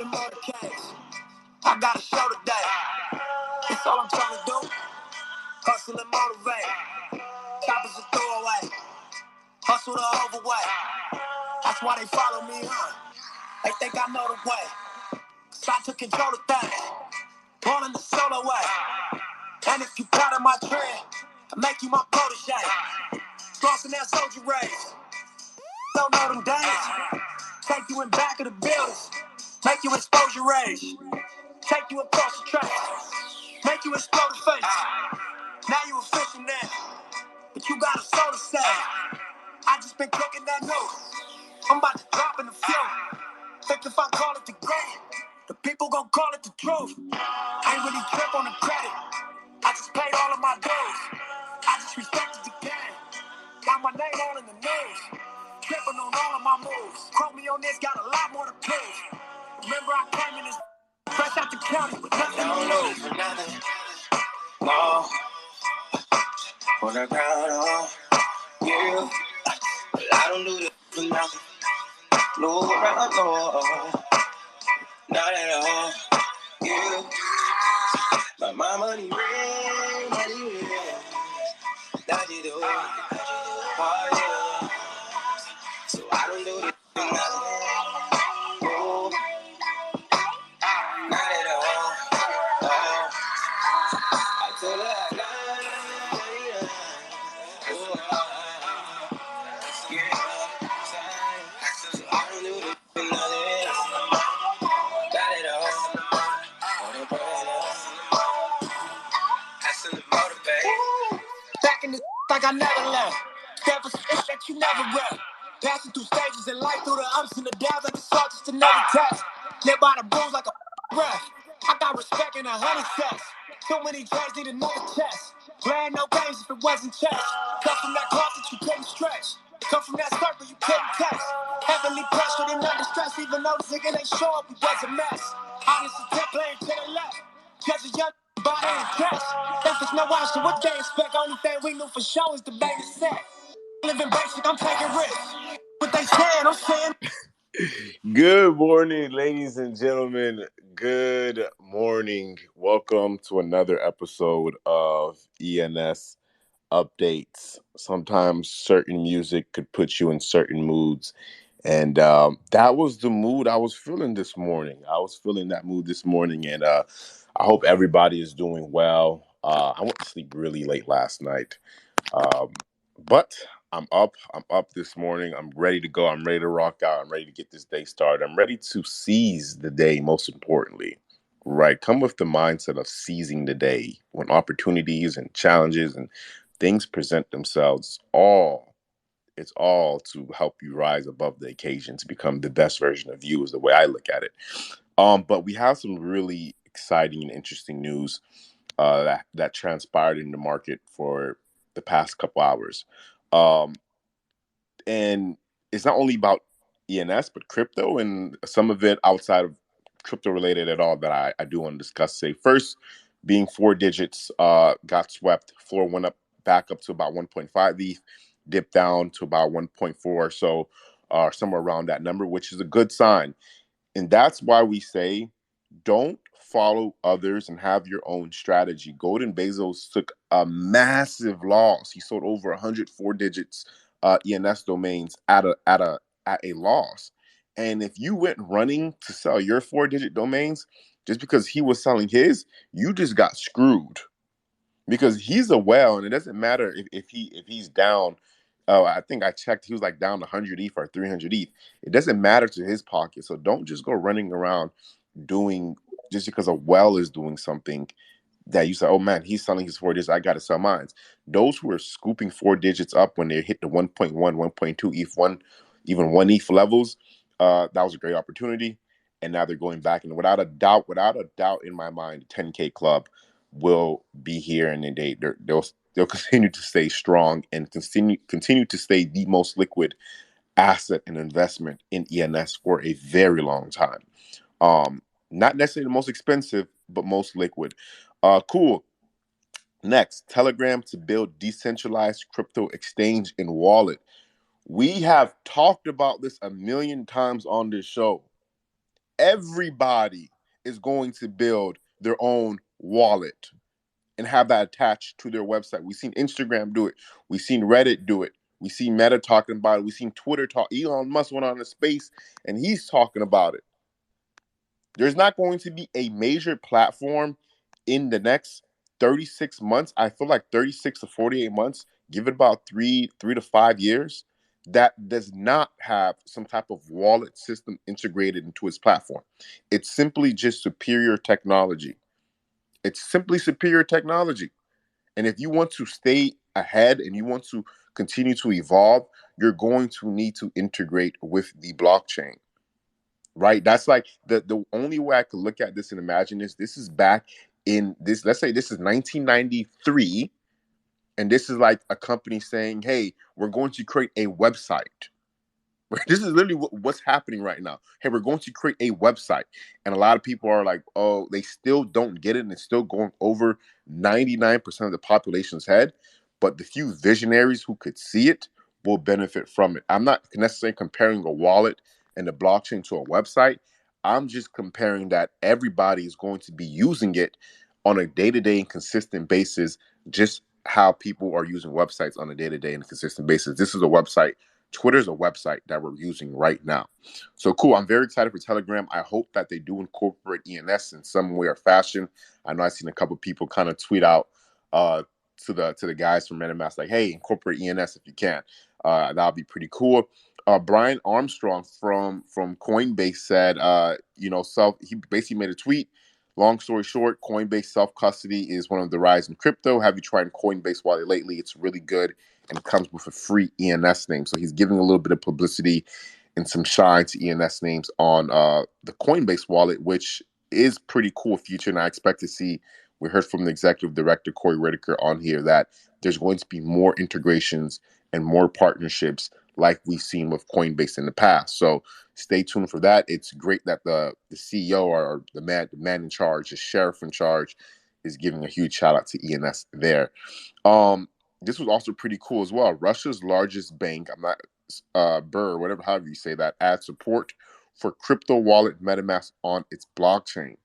in motorcades. I got a show today. That's all I'm trying to do. Hustle and motivate. Choppers a throwaway. Hustle the overweight. That's why they follow me, huh? They think I know the way. So I took control of things. Rolling the solo way. And if you part of my trend, I make you my protege. Crossing that soldier race. Don't know them days. Take you in back of the buildings. Make you expose your rage. Take you across the track. Make you explode the face. Now you official now. But you got a soul to say. I just been cooking that news. I'm about to drop in the flow. Think if I call it the great, the people gon' call it the truth. I ain't really trip on the credit. I just paid all of my dues. I just respected the game. Got my name all in the news. Tripping on all of my moves. Quote me on this, got a lot more to prove. Remember I came in this fresh out the county with nothing to lose. No, put the ground on you. But I don't do this for nothing. No, not at all. You, but my money ring, that you do. Oh, yeah. So I don't do this for nothing. No, not at all. Oh, I told her I lied. So I don't do this for nothing. Not at all. Back in the like I never left. There was shit that you never read. Passing through stages in life, through the ups and the downs, like the saw just another test. Live by the rules like a ref. I got respect in 100 sets. Too many trades need another chest. Playing no games if it wasn't chess. Come from that cloth that you couldn't stretch. Come from that circle you couldn't test. Heavily pressured and under stress, even though this nigga ain't show up, we was a mess. Honest attempt playing to the left. Just a young body and dress. If it's no option, what they expect? Only thing we knew for sure is the baby set. Living basic, I'm taking risks. What they saying, I'm saying. Good morning, ladies and gentlemen. Good morning. Welcome to another episode of ENS Updates. Sometimes certain music could put you in certain moods. And that was the mood I was feeling this morning. I was feeling that mood this morning. And I hope everybody is doing well. I went to sleep really late last night. But I'm up this morning. I'm ready to go. I'm ready to rock out. I'm ready to get this day started. I'm ready to seize the day, most importantly, right? Come with the mindset of seizing the day when opportunities and challenges and things present themselves. It's all to help you rise above the occasion to become the best version of you is the way I look at it. But we have some really exciting and interesting news that transpired in the market for the past couple hours. And it's not only about ENS, but crypto and some of it outside of crypto related at all that I do want to discuss. Say first, being 4 digits got swept. Floor went up back up to about 1.5 ETH, dipped down to about 1.4 or so, somewhere around that number, which is a good sign. And that's why we say don't follow others and have your own strategy. Golden Bezos took a massive loss. He sold over 104 digits ENS domains at a loss. And if you went running to sell your 4-digit domains just because he was selling his, you just got screwed. Because he's a whale, and it doesn't matter if he's down. I think I checked, he was like down 100 ETH or 300 ETH. It doesn't matter to his pocket. So don't just go running around doing just because a whale is doing something that you say, oh man, he's selling his 4 digits, I got to sell mine. Those who are scooping 4 digits up when they hit the 1.1, 1.2 ETH, even 1 ETH levels, that was a great opportunity. And now they're going back. And without a doubt in my mind, the 10K club will be here, and they'll continue to stay strong and continue to stay the most liquid asset and investment in ENS for a very long time. Not necessarily the most expensive, but most liquid. Cool. Next, Telegram to build decentralized crypto exchange and wallet. We have talked about this a million times on this show. everybody is going to build their own wallet and have that attached to their website. We've seen Instagram do it. We've seen Reddit do it. We've seen Meta talking about it. We've seen Twitter talk. Elon Musk went on a space and he's talking about it. There's not going to be a major platform in the next 36 months. I feel like 36 to 48 months, give it about three to 5 years, that does not have some type of wallet system integrated into its platform. It's simply just superior technology. It's simply superior technology. And if you want to stay ahead and you want to continue to evolve, you're going to need to integrate with the blockchain. Right? That's like the only way I could look at this and imagine this is back in this, let's say this is 1993, and this is like a company saying, hey, we're going to create a website. This is literally what's happening right now. Hey, we're going to create a website. And a lot of people are like, oh, they still don't get it. And it's still going over 99% of the population's head. But the few visionaries who could see it will benefit from it. I'm not necessarily comparing a wallet and the blockchain to a website. I'm just comparing that everybody is going to be using it on a day-to-day and consistent basis, just how people are using websites on a day-to-day and consistent basis. This is a website. Twitter's a website that we're using right now. So cool. I'm very excited for Telegram. I hope that they do incorporate ENS in some way or fashion. I know I've seen a couple of people kind of tweet out to the guys from MetaMask like, hey, incorporate ENS if you can. That'll be pretty cool. Brian Armstrong from Coinbase said, he basically made a tweet. Long story short, Coinbase self-custody is one of the rise in crypto. Have you tried Coinbase wallet lately? It's really good and comes with a free ENS name. So he's giving a little bit of publicity and some shine to ENS names on the Coinbase wallet, which is pretty cool feature. And I expect to see, we heard from the executive director, Corey Whitaker, on here that there's going to be more integrations and more partnerships like we've seen with Coinbase in the past. So stay tuned for that. It's great that the CEO or the man in charge, the sheriff in charge, is giving a huge shout out to ENS there. This was also pretty cool as well. Russia's largest bank, I'm not Burr, whatever, however you say that, adds support for crypto wallet MetaMask on its blockchain.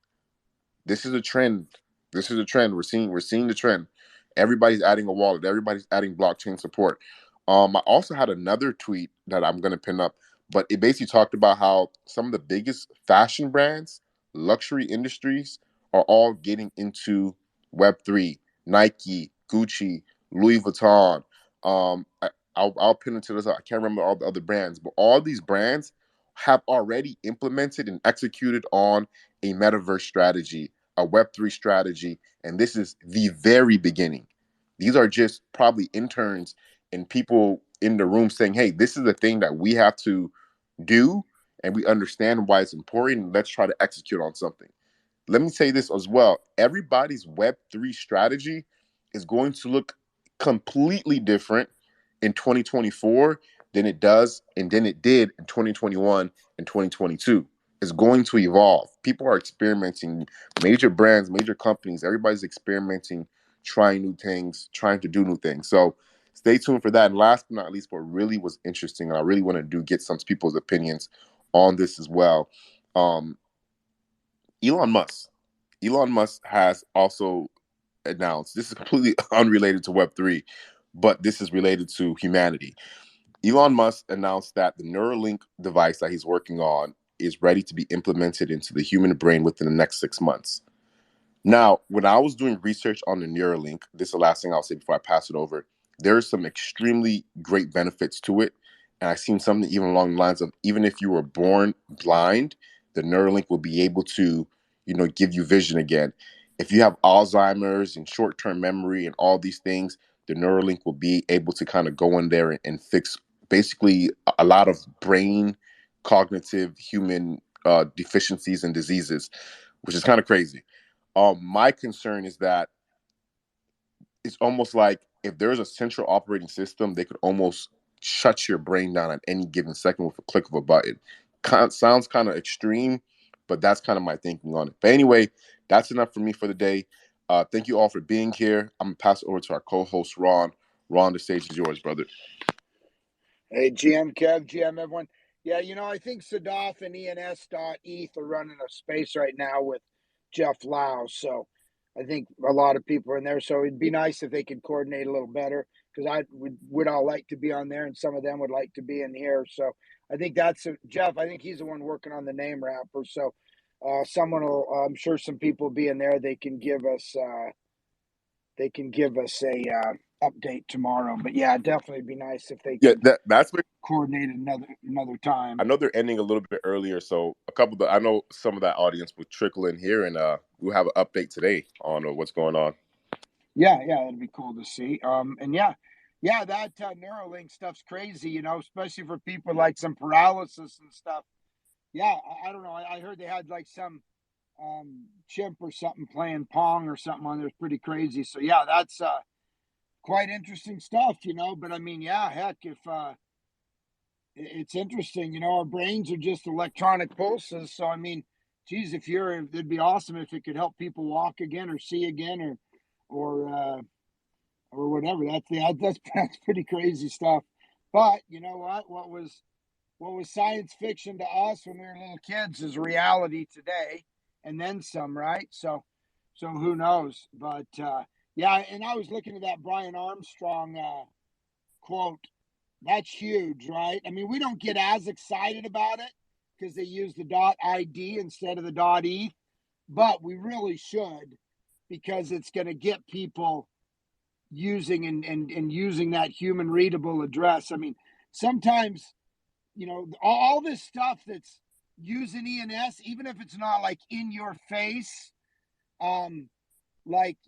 This is a trend. This is a trend. We're seeing the trend. Everybody's adding a wallet. Everybody's adding blockchain support. I also had another tweet that I'm going to pin up, but it basically talked about how some of the biggest fashion brands, luxury industries are all getting into Web3. Nike, Gucci, Louis Vuitton. I'll pin it to this. I can't remember all the other brands, but all these brands have already implemented and executed on a metaverse strategy, a Web3 strategy, and this is the very beginning. These are just probably interns and people in the room saying, hey, this is the thing that we have to do, and we understand why it's important, and let's try to execute on something. Let me say this as well. Everybody's Web3 strategy is going to look completely different in 2024 than it does and than it did in 2021 and 2022. It's going to evolve. People are experimenting, major brands, major companies, everybody's experimenting, trying new things, trying to do new things. So stay tuned for that. And last but not least, what really was interesting, and I really want to get some people's opinions on this as well. Elon Musk has also announced, this is completely unrelated to Web3, but this is related to humanity. Elon Musk announced that the Neuralink device that he's working on is ready to be implemented into the human brain within the next 6 months. Now, when I was doing research on the Neuralink, this is the last thing I'll say before I pass it over. There are some extremely great benefits to it. And I've seen something even along the lines of, even if you were born blind, the Neuralink will be able to, give you vision again. If you have Alzheimer's and short-term memory and all these things, the Neuralink will be able to kind of go in there and fix basically a lot of brain cognitive human deficiencies and diseases, which is kind of crazy. My concern is that it's almost like if there's a central operating system, they could almost shut your brain down at any given second with a click of a button. Sounds kind of extreme, but that's kind of my thinking on it. But anyway, that's enough for me for the day. Thank you all for being here. I'm going to pass it over to our co-host, Ron. Ron, the stage is yours, brother. Hey, GM Kev, GM everyone. Yeah, I think Sadaf and ENS.eth are running a space right now with Jeff Lau. So I think a lot of people are in there. So it'd be nice if they could coordinate a little better because I would all like to be on there and some of them would like to be in here. So I think that's Jeff. I think he's the one working on the name wrapper. So someone will, I'm sure some people will be in there. They can give us a update tomorrow. But yeah, definitely be nice if they Yeah, could that's what coordinate another time. I know they're ending a little bit earlier, so I know some of that audience will trickle in here, and we'll have an update today on what's going on. Yeah, that'd be cool to see. And that Neuralink stuff's crazy, especially for people like some paralysis and stuff. Yeah, I don't know. I heard they had like some chimp or something playing Pong or something on there. It's pretty crazy. So yeah, that's quite interesting stuff, But I mean, yeah, heck, if it's interesting, our brains are just electronic pulses. So I mean, geez, it'd be awesome if it could help people walk again or see again or whatever. That's pretty crazy stuff. But you know what? What was science fiction to us when we were little kids is reality today, and then some, right? So who knows? But yeah, and I was looking at that Brian Armstrong quote. That's huge, right? I mean, we don't get as excited about it because they use the .id instead of the .eth, but we really should because it's going to get people using and using that human readable address. I mean, sometimes, all this stuff that's using ENS, even if it's not like in your face, um, like,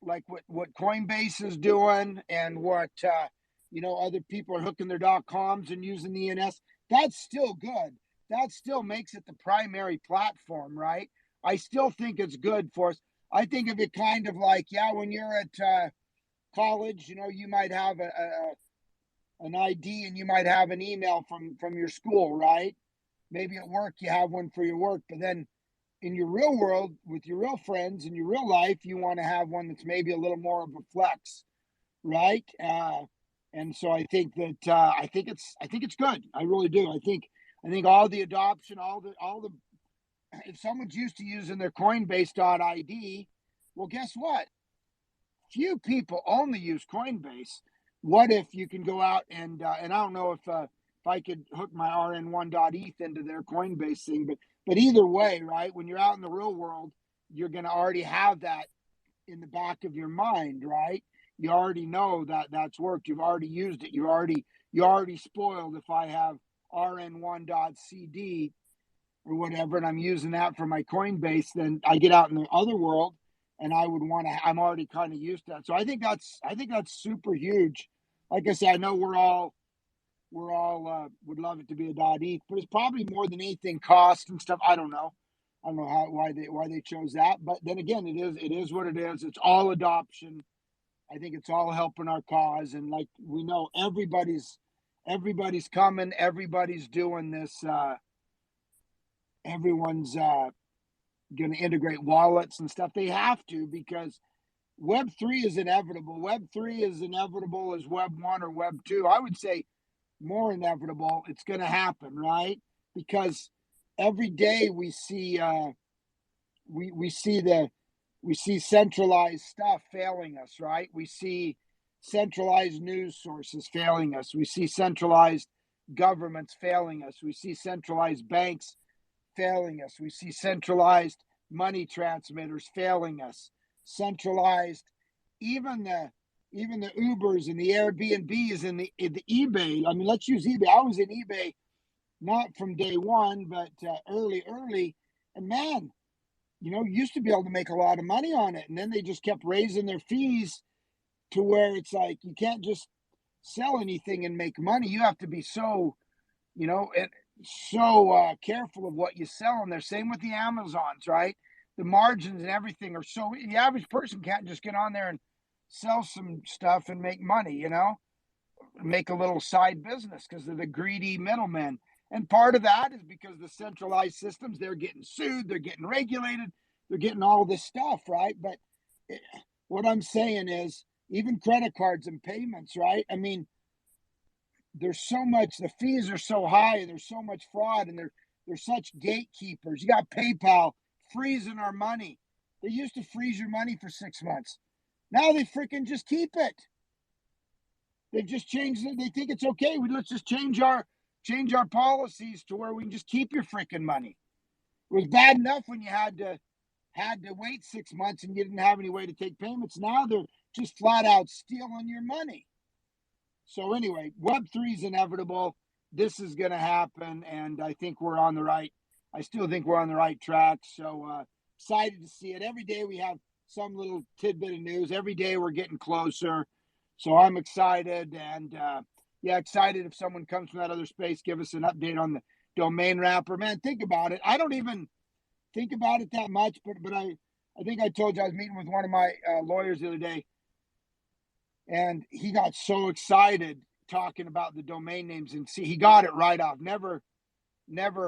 like what Coinbase is doing and what, other people are hooking their .coms and using the ENS, that's still good. That still makes it the primary platform, right? I still think it's good for us. I think of it kind of like, yeah, when you're at college, you might have an ID and you might have an email from your school, right? Maybe at work you have one for your work, but then in your real world with your real friends in your real life, you want to have one that's maybe a little more of a flex, right? And so I think that I think it's good. I really do. I think all the adoption, all the if someone's used to using their Coinbase.id, well, guess what? Few people only use Coinbase. What if you can go out and I don't know if I could hook my rn1.eth into their Coinbase thing, but either way, right? When you're out in the real world, you're going to already have that in the back of your mind, right? You already know that that's worked. You've already used it. You already spoiled. If I have rn1.cd or whatever, and I'm using that for my Coinbase, then I get out in the other world and I would want to, I'm already kind of used to that. So I think that's super huge. Like I said, I know we're all would love it to be a .eth, but it's probably more than anything cost and stuff. I don't know. I don't know why they chose that. But then again, it is what it is. It's all adoption. I think it's all helping our cause. And like we know everybody's coming, everybody's doing this, everyone's going to integrate wallets and stuff. They have to because Web3 is inevitable. Web3 is inevitable as Web1 or Web2. I would say more inevitable. It's going to happen, right? Because every day we see we see centralized stuff failing us, right? We see centralized news sources failing us. We see centralized governments failing us. We see centralized banks failing us. We see centralized money transmitters failing us. Centralized, even the Ubers and the Airbnbs and the eBay. I mean, let's use eBay. I was in eBay not from day one, but early, and man, used to be able to make a lot of money on it, and then they just kept raising their fees to where it's like you can't just sell anything and make money. You have to be so, careful of what you sell. And they're same with the Amazons, right? The margins and everything are so the average person can't just get on there and sell some stuff and make money, make a little side business because of the greedy middlemen. And part of that is because the centralized systems, they're getting sued, they're getting regulated, they're getting all this stuff, right? But what I'm saying is even credit cards and payments, right? I mean, there's so much, the fees are so high, and there's so much fraud, and they're such gatekeepers. You got PayPal freezing our money. They used to freeze your money for 6 months. Now they freaking just keep it. They've just changed it. They think it's okay. Let's just change our policies to where we can just keep your freaking money. It was bad enough when you had to wait 6 months and you didn't have any way to take payments. Now they're just flat out stealing your money. So anyway, Web3 is inevitable. This is going to happen, and I think we're on the right. I still think we're on the right track. So excited to see it. Every day we have some little tidbit of news. Every day we're getting closer. So I'm excited, and excited if someone comes from that other space, give us an update on the domain wrapper. Man, think about it. I don't even think about it that much, but I think I told you I was meeting with one of my lawyers the other day, and he got so excited talking about the domain names, and see, he got it right off. Never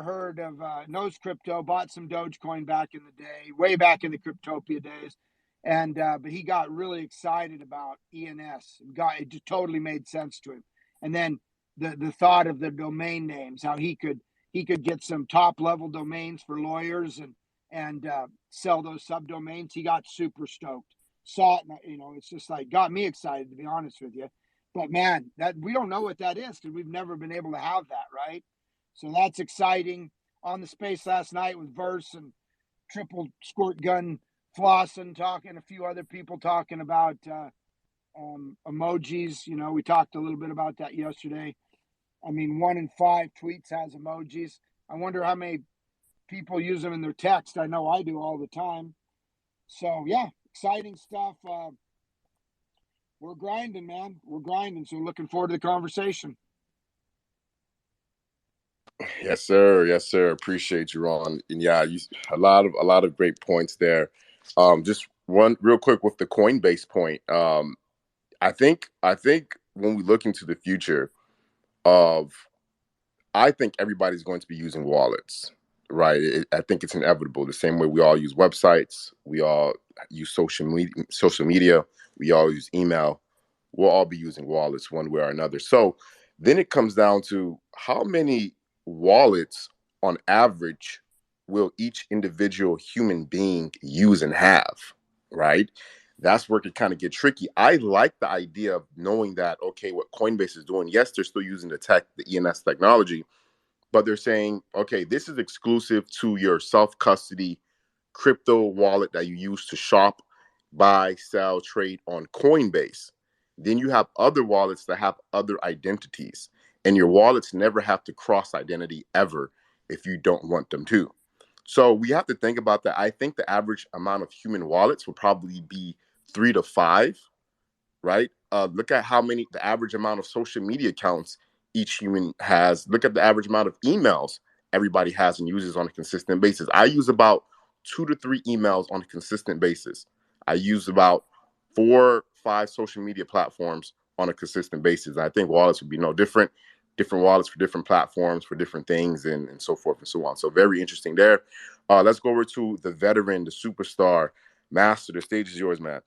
heard of knows crypto, bought some Dogecoin back in the day, way back in the Cryptopia days. And but he got really excited about ENS. It just totally made sense to him. And then the thought of the domain names, how he could get some top level domains for lawyers and sell those subdomains. He got super stoked. Saw it, it's just like got me excited, to be honest with you. But man, that we don't know what that is because we've never been able to have that, right? So that's exciting. On the space last night with Verse and Triple Squirt Gun Flossin talking, a few other people talking about emojis. We talked a little bit about that yesterday. I mean, 1 in 5 tweets has emojis. I wonder how many people use them in their text. I know I do all the time. So yeah, exciting stuff. We're grinding, man. We're grinding. So looking forward to the conversation. Yes, sir. Yes, sir. Appreciate you, Ron. And yeah, a lot of great points there. Just one real quick with the Coinbase point. I think when we look into the future of, I think everybody's going to be using wallets, right? I think it's inevitable. The same way we all use websites, we all use social media, we all use email. We'll all be using wallets one way or another. So then it comes down to how many wallets on average will each individual human being use and have, right? That's where it can kind of get tricky. I like the idea of knowing that, okay, what Coinbase is doing, yes, they're still using the ENS technology, but they're saying, okay, this is exclusive to your self-custody crypto wallet that you use to shop, buy, sell, trade on Coinbase. Then you have other wallets that have other identities, and your wallets never have to cross identity ever if you don't want them to. So we have to think about that. I think the average amount of human wallets will probably be 3 to 5, right? Look at how many, the average amount of social media accounts each human has. Look at the average amount of emails everybody has and uses on a consistent basis. I use about 2 to 3 emails on a consistent basis. I use about 4, 5 social media platforms on a consistent basis. I think wallets would be no different. Different wallets for different platforms, for different things, and so forth and so on. So very interesting there. Let's go over to the veteran, the superstar, Master. The stage is yours, man.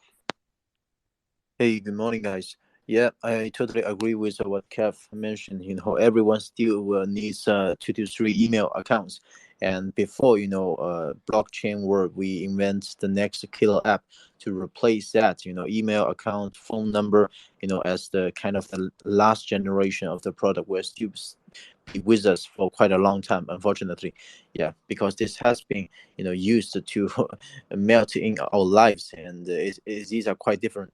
Hey, good morning, guys. Yeah, I totally agree with what Kev mentioned. Everyone still needs 2 to 3 email accounts. And before, blockchain world, we invent the next killer app to replace that, email account, phone number, as the kind of the last generation of the product will still be with us for quite a long time, unfortunately. Yeah, because this has been, used to melt in our lives, and these are quite different,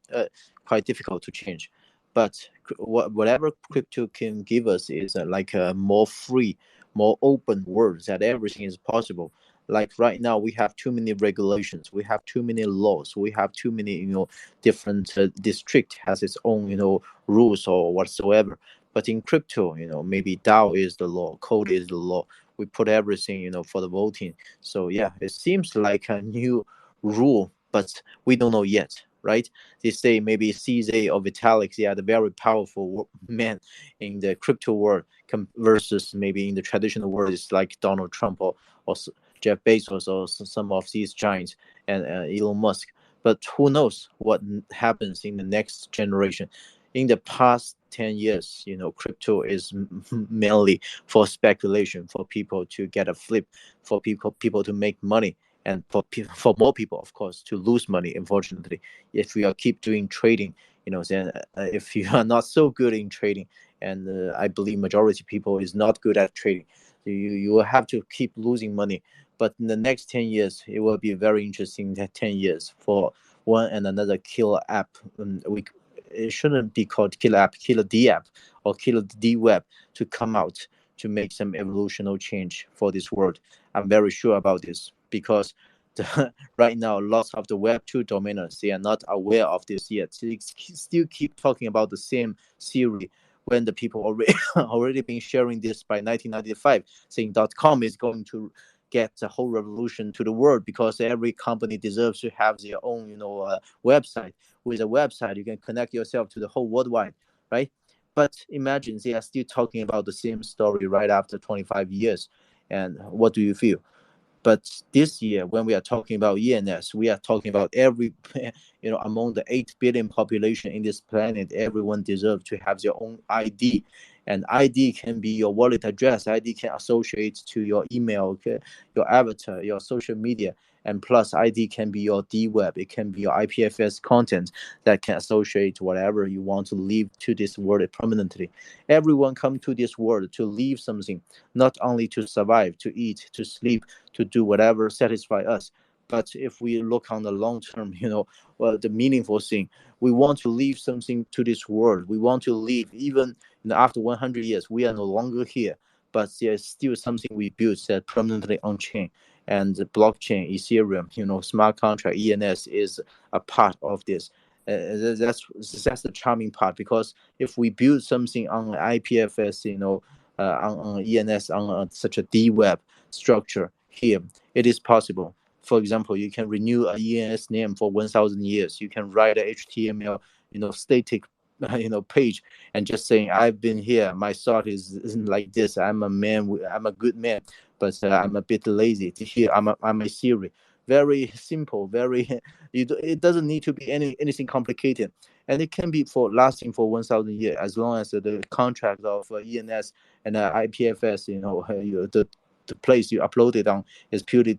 quite difficult to change. But whatever crypto can give us is like a more free, more open world that everything is possible. Like right now, we have too many regulations, we have too many laws, we have too many, different district has its own, rules or whatsoever. But in crypto, maybe DAO is the law, code is the law. We put everything, for the voting. So yeah, it seems like a new rule, but we don't know yet, right? They say maybe CZ or Vitalik, they are the very powerful men in the crypto world versus maybe in the traditional world, it's like Donald Trump or Jeff Bezos or some of these giants and Elon Musk. But who knows what happens in the next generation? In the past 10 years, crypto is mainly for speculation, for people to get a flip, for people to make money, and for more people, of course, to lose money. Unfortunately, if we are keep doing trading, then if you are not so good in trading, and I believe majority people is not good at trading, you will have to keep losing money. But in the next 10 years, it will be very interesting 10 years for one and another killer app. It shouldn't be called killer app, killer D app, or killer D web to come out to make some evolutionary change for this world. I'm very sure about this because right now, lots of the Web 2 domainers, they are not aware of this yet. They still keep talking about the same theory when the people already been sharing this by 1995, saying .com is going to get the whole revolution to the world because every company deserves to have their own, website. With a website, you can connect yourself to the whole worldwide, right? But imagine they are still talking about the same story right after 25 years. And what do you feel? But this year, when we are talking about ENS, we are talking about every, among the 8 billion population in this planet, everyone deserves to have their own ID. And ID can be your wallet address. ID can associate to your email, your avatar, your social media. And plus, ID can be your D-Web. It can be your IPFS content that can associate whatever you want to leave to this world permanently. Everyone come to this world to leave something, not only to survive, to eat, to sleep, to do whatever satisfy us. But if we look on the long term, the meaningful thing, we want to leave something to this world. We want to leave even after 100 years, we are no longer here, but there's still something we built that permanently on chain. And the blockchain, Ethereum, smart contract, ENS is a part of this. That's the charming part, because if we build something on IPFS, on ENS, on such a D web structure here, it is possible. For example, you can renew a ENS name for 1,000 years. You can write a HTML, static, page, and just saying, I've been here. My thought is like this. I'm a man. I'm a good man, but I'm a bit lazy. Here, I'm a Siri. Very simple. Very. It doesn't need to be anything complicated, and it can be for lasting for 1,000 years as long as the contract of ENS and IPFS, the place you upload it on is purely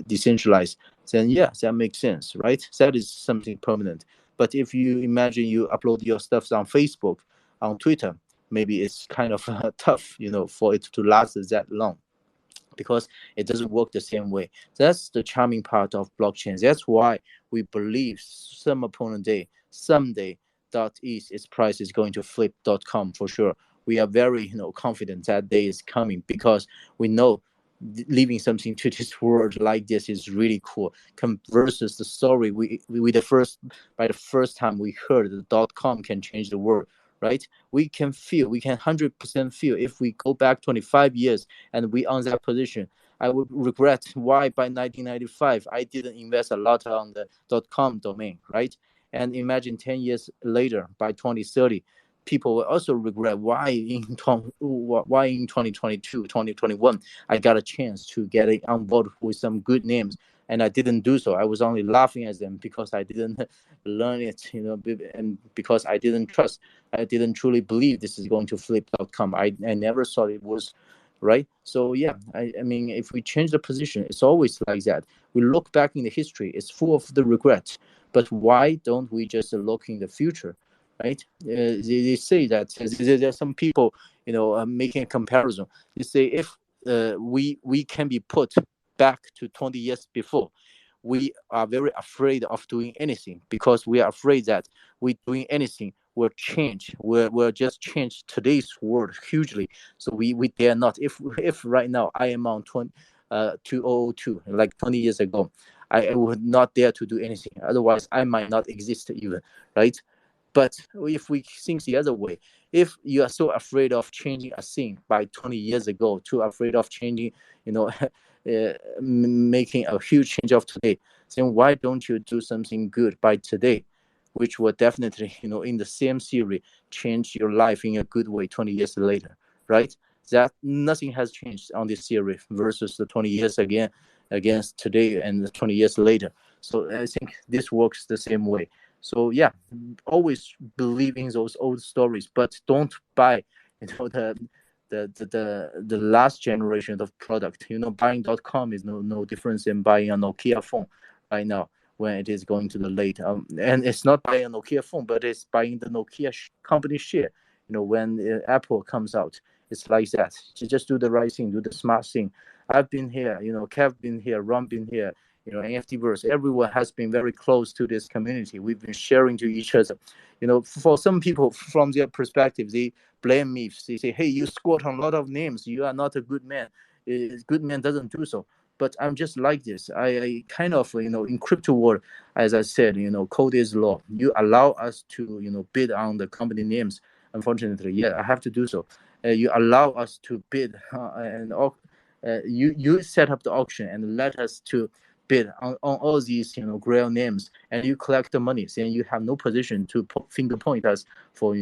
decentralized. Then yeah, that makes sense, right? That is something permanent. But if you imagine you upload your stuff on Facebook, on Twitter, maybe it's kind of tough, for it to last that long, because it doesn't work the same way. That's the charming part of blockchains. That's why we believe some opponent day, someday, .eth, its price is going to flip .com for sure. We are very, confident that day is coming, because we know leaving something to this world like this is really cool. Versus the story by the first time we heard the .com can change the world, right? We can 100% feel, if we go back 25 years and we on that position, I would regret why by 1995 I didn't invest a lot on the .com domain, right? And imagine 10 years later, by 2030, people will also regret why in 2022, 2021, I got a chance to get it on board with some good names, and I didn't do so. I was only laughing at them because I didn't learn it, and because I didn't trust. I didn't truly believe this is going to flip.com. I never thought it was, right? So yeah, I mean, if we change the position, it's always like that. We look back in the history, it's full of the regret. But why don't we just look in the future, right? They say that there are some people, making a comparison. They say if we can be put back to 20 years before, we are very afraid of doing anything, because we are afraid that we doing anything will change, will just change today's world hugely. So we dare not. If right now I am on 2002, like 20 years ago, I would not dare to do anything. Otherwise, I might not exist even, right? But if we think the other way, if you are so afraid of changing a thing by 20 years ago, too afraid of changing, making a huge change of today, then why don't you do something good by today, which will definitely, in the same theory, change your life in a good way 20 years later, right? That nothing has changed on this theory versus the 20 years against today and the 20 years later. So I think this works the same way. So yeah, always believe in those old stories, but don't buy, the last generation of product. Buying.com is no difference than buying a Nokia phone right now when it is going to the late. And it's not buying a Nokia phone, but it's buying the Nokia company share. When Apple comes out, it's like that. Just do the right thing, do the smart thing. I've been here, Kev been here, Ron been here, NFTverse, everyone has been very close to this community. We've been sharing to each other. For some people, from their perspective, they blame me. They say, hey, you squat on a lot of names. You are not a good man. A good man doesn't do so. But I'm just like this. I kind of, in crypto world, as I said, code is law. You allow us to, bid on the company names. Unfortunately, yeah, I have to do so. You allow us to bid, and you set up the auction and let us to bid on all these grail names, and you collect the money, then you have no position to finger point us for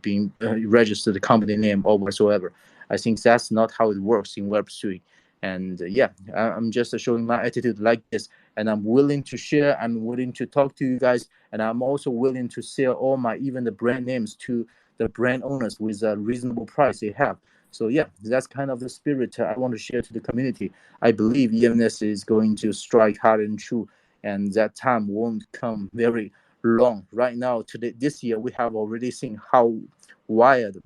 being registered the company name or whatsoever. I think that's not how it works in Web3. And yeah, I'm just showing my attitude like this, and I'm willing to share, I'm willing to talk to you guys, and I'm also willing to sell all my even the brand names to the brand owners with a reasonable price they have. So yeah, that's kind of the spirit I want to share to the community. I believe EMS is going to strike hard and true, and that time won't come very long. Right now, today, this year, we have already seen how wild,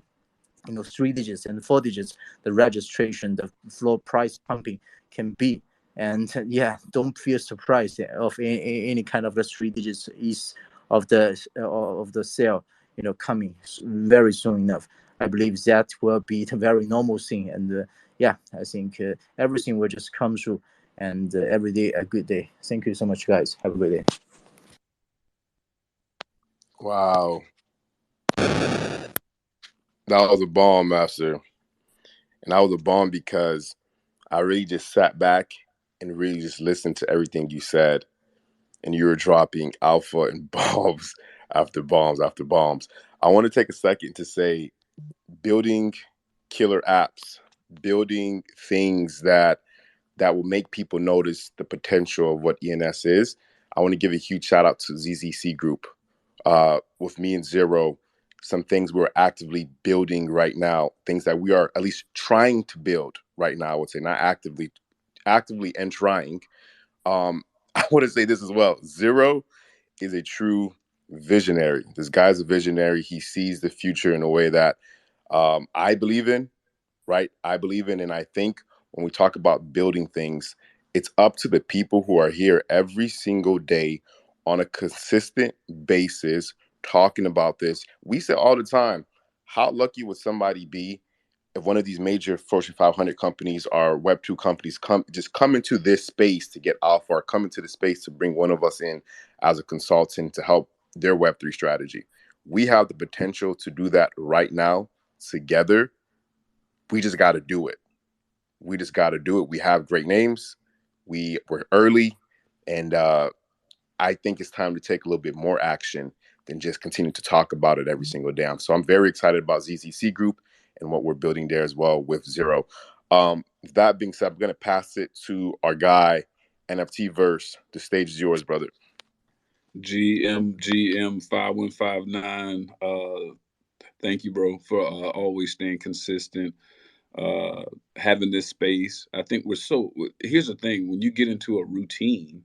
3 digits and 4 digits, the registration, the floor price pumping can be. And yeah, don't feel surprised of any kind of the 3 digits is of the sale, coming very soon enough. I believe that will be a very normal thing. And yeah, I think everything will just come through, and every day a good day. Thank you so much, guys. Have a great day. Wow, that was a bomb, master, and that was a bomb because I really just sat back and really just listened to everything you said, and you were dropping alpha and bombs after bombs after bombs. I want to take a second to say, building killer apps, building things that will make people notice the potential of what ENS is. I want to give a huge shout out to ZZC Group. With me and Zero, some things we're actively building right now, things that we are at least trying to build right now. I would say not actively and trying. I want to say this as well. Zero is a true visionary. This guy's a visionary. He sees the future in a way that I believe in, right? I believe in, and I think when we talk about building things, it's up to the people who are here every single day on a consistent basis talking about this. We say all the time, how lucky would somebody be if one of these major Fortune 500 companies or Web2 companies come into this space to get alpha, or come into the space to bring one of us in as a consultant to help their Web3 strategy. We have the potential to do that right now together. We just got to do it. We just got to do it. We have great names. We're early, and I think it's time to take a little bit more action than just continue to talk about it every single day. So I'm very excited about ZZC Group and what we're building there as well with Zero. That being said, I'm going to pass it to our guy, NFT Verse. The stage is yours, brother. GM 5159. Thank you, bro, for always staying consistent, having this space. I think here's the thing: when you get into a routine,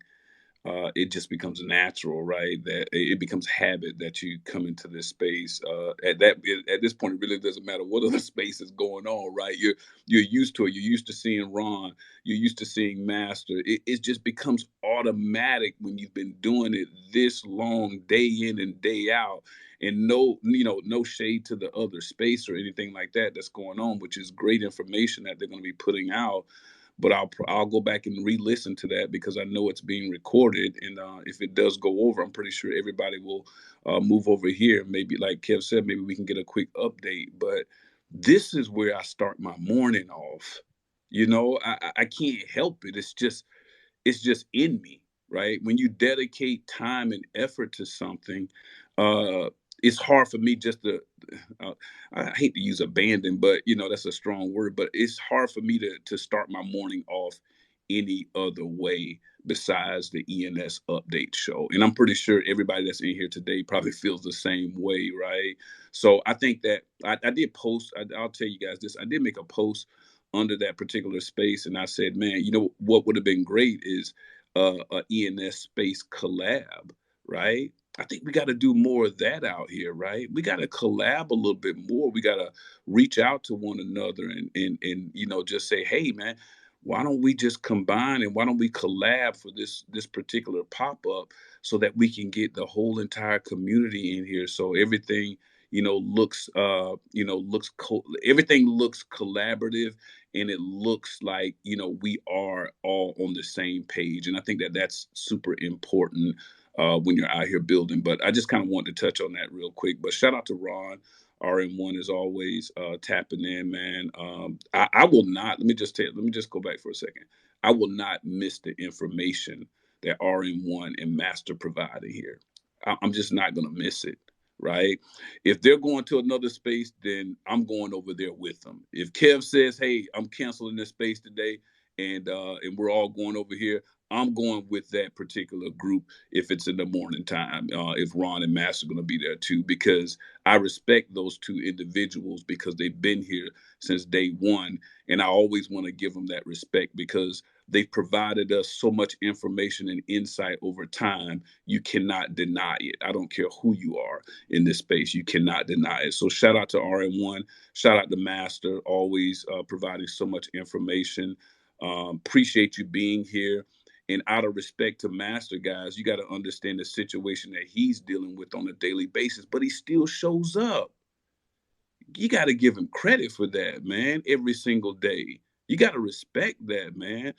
it just becomes natural, right? That it becomes habit that you come into this space. At this point, it really doesn't matter what other space is going on, right? You're used to it. You're used to seeing Ron. You're used to seeing Master. It just becomes automatic when you've been doing it this long, day in and day out. And no shade to the other space or anything like that that's going on, which is great information that they're going to be putting out. But I'll go back and re-listen to that because I know it's being recorded, and if it does go over, I'm pretty sure everybody will move over here. Maybe, like Kev said, maybe we can get a quick update. But this is where I start my morning off. I can't help it. It's just in me, right? When you dedicate time and effort to something, uh, it's hard for me just to. Uh, I hate to use abandon, but that's a strong word. But it's hard for me to start my morning off any other way besides the ENS update show. And I'm pretty sure everybody that's in here today probably feels the same way, right? So I think that I did post, I'll tell you guys this, I did make a post under that particular space. And I said, man, you know, what would have been great is a ENS space collab, right? I think we got to do more of that out here, right? We got to collab a little bit more. We got to reach out to one another and you know, just say, hey, man, why don't we just combine and why don't we collab for this particular pop-up so that we can get the whole entire community in here, so everything, you know, looks everything looks collaborative, and it looks like, you know, we are all on the same page. And I think that that's super important when you're out here building. But I just kind of wanted to touch on that real quick. But shout out to Ron. RM1 is always tapping in, man. I will not. Let me just go back for a second. I will not miss the information that RM1 and Master provided here. I'm just not gonna miss it, right? If they're going to another space, then I'm going over there with them. If Kev says, "Hey, I'm canceling this space today," and we're all going over here, I'm going with that particular group if it's in the morning time. If Ron and Master are going to be there too, because I respect those two individuals because they've been here since day one, and I always want to give them that respect because they've provided us so much information and insight over time. You cannot deny it. I don't care who you are in this space. You cannot deny it. So shout out to RM1. Shout out to Master, always providing so much information. Appreciate you being here. And out of respect to Master, guys, you got to understand the situation that he's dealing with on a daily basis, but he still shows up. You got to give him credit for that, man, every single day. You got to respect that, man.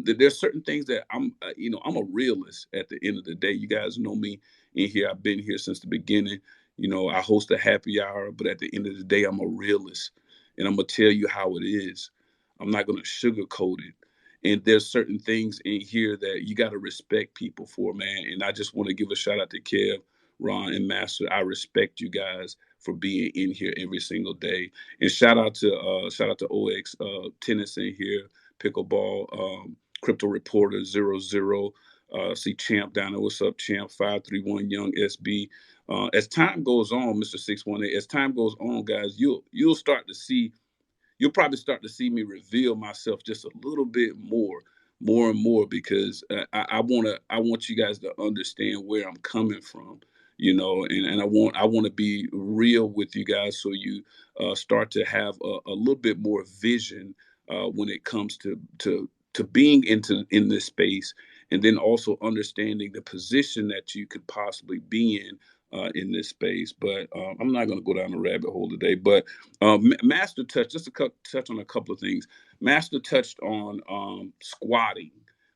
There's certain things that I'm a realist at the end of the day. You guys know me in here. I've been here since the beginning. You know, I host a happy hour, but at the end of the day, I'm a realist. And I'm going to tell you how it is. I'm not going to sugarcoat it. And there's certain things in here that you got to respect people for, man. And I just want to give a shout out to Kev, Ron, and Master. I respect you guys for being in here every single day. And shout out to OX Tennis in here, Pickleball, Crypto Reporter 00. See Champ down there. What's up, Champ? 531 Young SB. As time goes on, Mr. 618, as time goes on, guys, you'll probably start to see me reveal myself just a little bit more and more, because I want you guys to understand where I'm coming from, you know, and I want to be real with you guys, so you start to have a little bit more vision when it comes to being in this space, and then also understanding the position that you could possibly be in this space. But I'm not going to go down the rabbit hole today. But Master touched, just to touch on a couple of things. Master touched on squatting,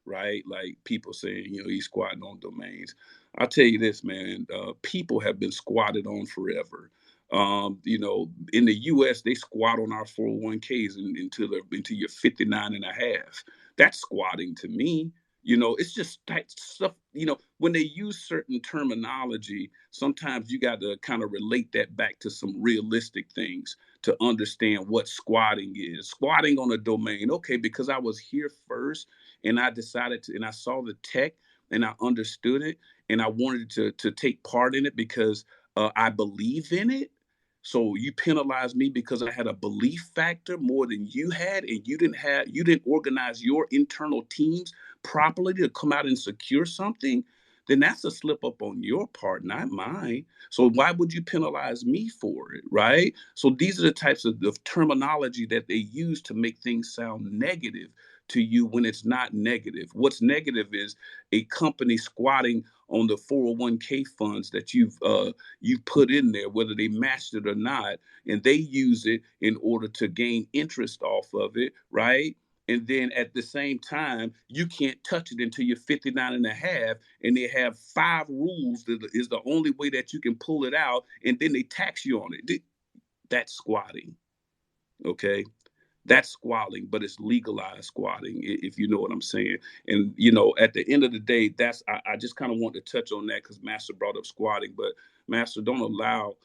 right? Like people saying, you know, he's squatting on domains. I'll tell you this, man. People have been squatted on forever. You know, in the U.S., they squat on our 401ks until you're 59 and a half. That's squatting to me. You know, it's just that stuff. You know, when they use certain terminology, sometimes you got to kind of relate that back to some realistic things to understand what squatting is. Squatting on a domain, okay, because I was here first and I decided to, and I saw the tech and I understood it and I wanted to take part in it because I believe in it. So you penalize me because I had a belief factor more than you had, and you didn't organize your internal teams properly to come out and secure something. Then that's a slip up on your part, not mine. So why would you penalize me for it, right? So these are the types of terminology that they use to make things sound negative to you when it's not negative. What's negative is a company squatting on the 401k funds that you've put in there, whether they matched it or not, and they use it in order to gain interest off of it, right? And then at the same time, you can't touch it until you're 59 and a half, and they have 5 rules that is the only way that you can pull it out, and then they tax you on it. That's squatting, okay? That's squatting, but it's legalized squatting, if you know what I'm saying. And you know, at the end of the day, I just kind of want to touch on that because Master brought up squatting. But Master, don't allow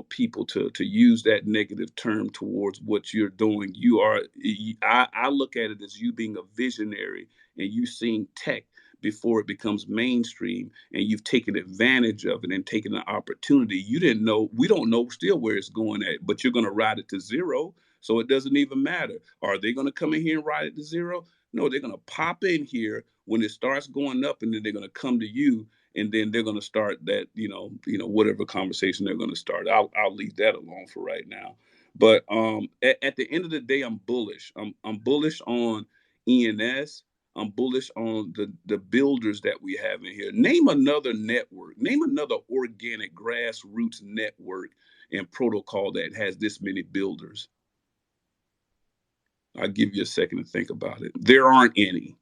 people to use that negative term towards what you're doing. I look at it as you being a visionary and you seeing tech before it becomes mainstream, and you've taken advantage of it and taken an opportunity. You didn't know, we don't know still where it's going at, but you're going to ride it to zero. So it doesn't even matter. Are they going to come in here and ride it to zero? No, they're going to pop in here when it starts going up, and then they're going to come to you, and then they're going to start that, whatever conversation they're going to start. I'll leave that alone for right now. But at the end of the day, I'm bullish. I'm bullish on ENS. I'm bullish on the builders that we have in here. Name another network. Name another organic grassroots network and protocol that has this many builders. I'll give you a second to think about it. There aren't any.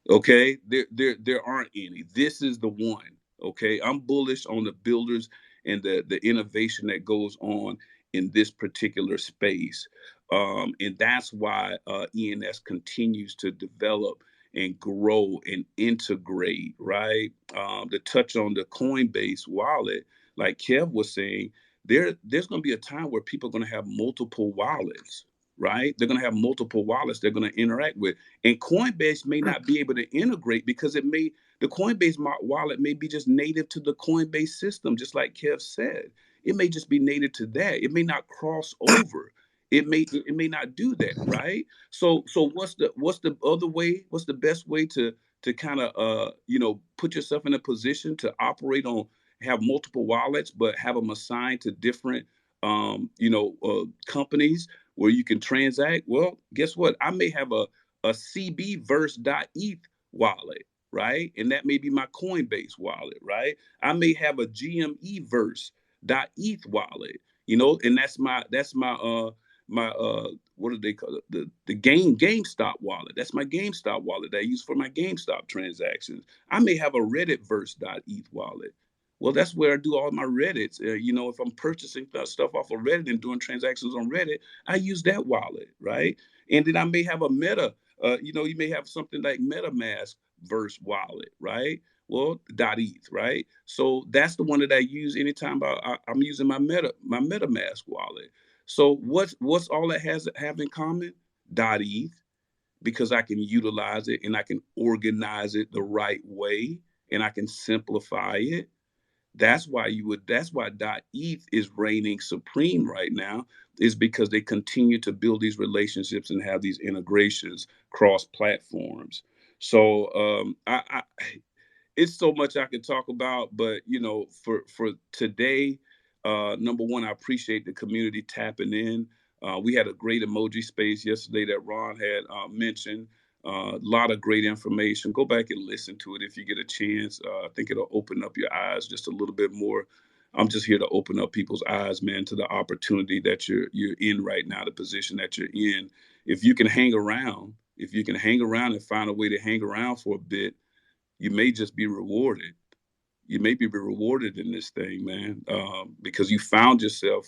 Okay, there aren't any. This is the one. Okay, I'm bullish on the builders and the innovation that goes on in this particular space, and that's why ENS continues to develop and grow and integrate. Right, to touch on the Coinbase wallet, like Kev was saying, there's going to be a time where people are going to have multiple wallets. Right, they're going to have multiple wallets they're going to interact with. And Coinbase may not be able to integrate because the Coinbase wallet may be just native to the Coinbase system, just like Kev said. It may just be native to that. It may not cross over. It may not do that, right? So what's the other way? What's the best way to kind of put yourself in a position to operate on, have multiple wallets, but have them assigned to different companies where you can transact? Well, guess what? I may have a cbverse.eth wallet, right? And that may be my Coinbase wallet, right? I may have a gmeverse.eth wallet, and that's my what do they call it? The GameStop wallet. That's my GameStop wallet that I use for my GameStop transactions. I may have a redditverse.eth wallet. Well, that's where I do all my Reddits. If I'm purchasing stuff off of Reddit and doing transactions on Reddit, I use that wallet, right? And then I may have a Meta. You may have something like MetaMask verse wallet, right? Well, .eth, right? So that's the one that I use anytime I'm using my MetaMask wallet. So what's all that have in common? .eth, because I can utilize it and I can organize it the right way and I can simplify it. That's why .eth is reigning supreme right now, is because they continue to build these relationships and have these integrations cross platforms. So it's so much I could talk about, but for today, number one, I appreciate the community tapping in. We had a great emoji space yesterday that Ron had mentioned. A lot of great information. Go back and listen to it if you get a chance. I think it'll open up your eyes just a little bit more. I'm just here to open up people's eyes, man, to the opportunity that you're in right now, the position that you're in. If you can hang around, and find a way to hang around for a bit, you may just be rewarded. You may be rewarded in this thing, man, because you found yourself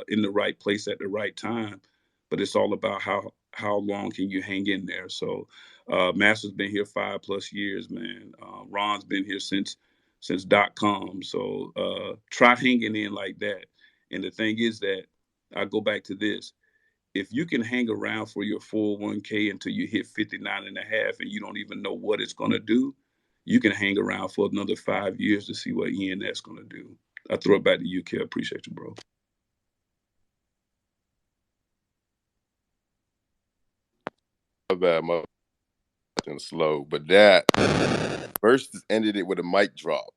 in the right place at the right time. But it's all about how long can you hang in there. So Master's been here 5+ years, man. Ron's been here since .com. So try hanging in like that. And the thing is that I go back to this. If you can hang around for your 401k until you hit 59 and a half and you don't even know what it's going to do, you can hang around for another 5 years to see what ENS is going to do. I throw it back to you, Kev. Appreciate you, bro. My and slow, but that Versus ended it with a mic drop.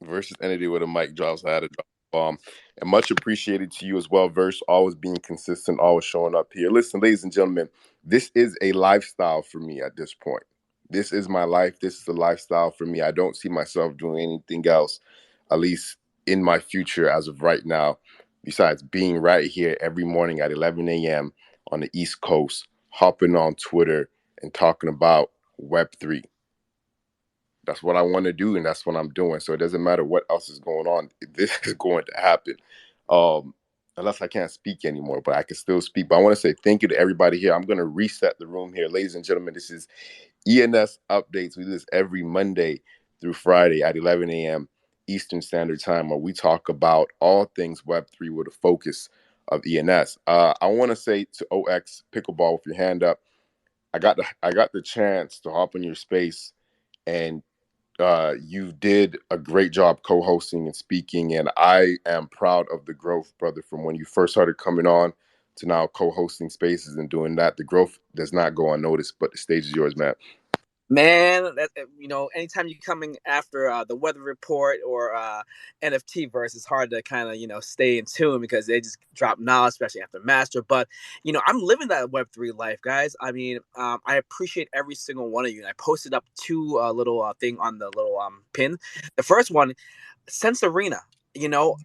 Versus ended it with a mic drop, so I had to drop a bomb. And much appreciated to you as well, Verse, always being consistent, always showing up here. Listen, ladies and gentlemen, this is a lifestyle for me at this point. This is my life. This is a lifestyle for me. I don't see myself doing anything else, at least in my future as of right now, besides being right here every morning at 11 a.m. on the East Coast, hopping on Twitter and talking about Web3. That's what I want to do, and that's what I'm doing. So it doesn't matter what else is going on. This is going to happen. Unless I can't speak anymore, but I can still speak. But I want to say thank you to everybody here. I'm going to reset the room here. Ladies and gentlemen, this is ENS Updates. We do this every Monday through Friday at 11 a.m. Eastern Standard Time, where we talk about all things Web3 with a focus of ENS. I want to say to OX Pickleball with your hand up, I got the chance to hop in your space, and you did a great job co-hosting and speaking, and I am proud of the growth, brother, from when you first started coming on to now co-hosting spaces and doing that. The growth does not go unnoticed, but the stage is yours, man. Man, anytime you're coming after the weather report or NFT verse, it's hard to kind of stay in tune because they just drop knowledge, especially after master. But I'm living that Web3 life, guys. I mean, I appreciate every single one of you. And I posted up two little thing on the little pin. The first one, Sense Arena. You know,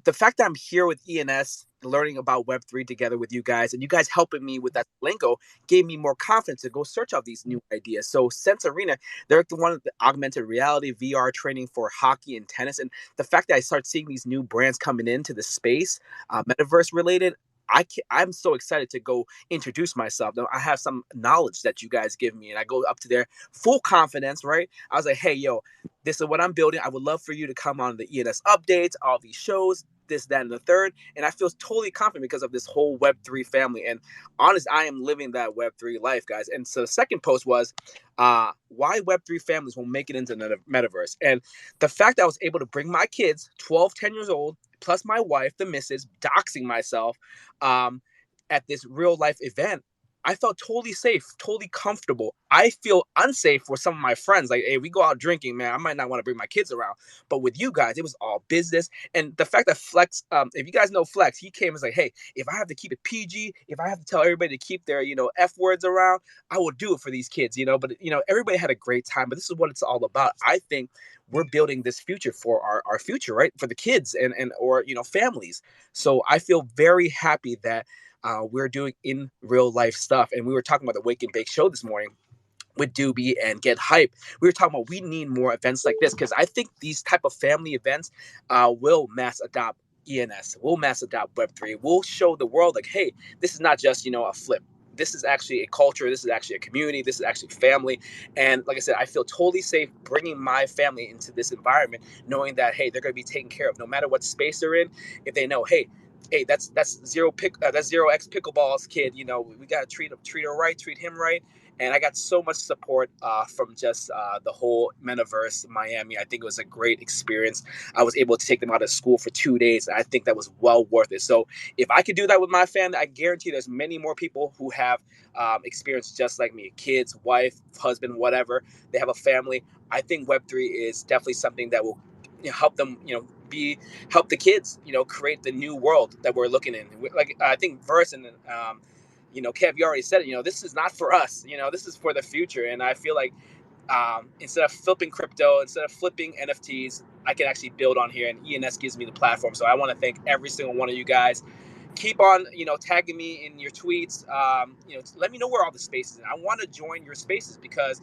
the fact that I'm here with ENS, learning about Web3 together with you guys, and you guys helping me with that lingo gave me more confidence to go search out these new ideas. So Sense Arena, they're the one of the augmented reality VR training for hockey and tennis, and the fact that I start seeing these new brands coming into the space, metaverse related. I'm so excited to go introduce myself. Now, I have some knowledge that you guys give me, and I go up to their full confidence, right? I was like, hey, yo, this is what I'm building. I would love for you to come on the ENS updates, all these shows, this, that, and the third. And I feel totally confident because of this whole Web3 family. And honest, I am living that Web3 life, guys. And so the second post was why Web3 families will make it into the metaverse. And the fact that I was able to bring my kids, 12, 10 years old, plus my wife, the missus, doxing myself at this real life event, I felt totally safe, totally comfortable. I feel unsafe for some of my friends. Like, hey, we go out drinking, man, I might not want to bring my kids around. But with you guys, it was all business. And the fact that Flex, if you guys know Flex, he came and was like, hey, if I have to keep it PG, if I have to tell everybody to keep their, F words around, I will do it for these kids, But, everybody had a great time. But this is what it's all about. I think we're building this future for our future, right? For the kids and or, families. So I feel very happy that we're doing in real life stuff. And we were talking about the Wake and Bake show this morning with Doobie and Get Hype. We were talking about we need more events like this because I think these type of family events will mass adopt ENS, will mass adopt Web3, will show the world like, hey, this is not just, a flip. This is actually a culture. This is actually a community. This is actually family. And like I said, I feel totally safe bringing my family into this environment, knowing that, hey, they're going to be taken care of no matter what space they're in. If they know, hey, that's that's zero X pickleball's kid. We got to treat her right, treat him right. And I got so much support from just the whole metaverse Miami. I think it was a great experience. I was able to take them out of school for 2 days. And I think that was well worth it. So if I could do that with my family, I guarantee there's many more people who have experience just like me, kids, wife, husband, whatever. They have a family. I think Web3 is definitely something that will help them, help the kids, create the new world that we're looking in. Like I think Verse and Kev, you already said it. This is not for us. This is for the future. And I feel like instead of flipping crypto, instead of flipping NFTs, I can actually build on here, and ENS gives me the platform. So I want to thank every single one of you guys. Keep on, tagging me in your tweets. Let me know where all the spaces are. I want to join your spaces because,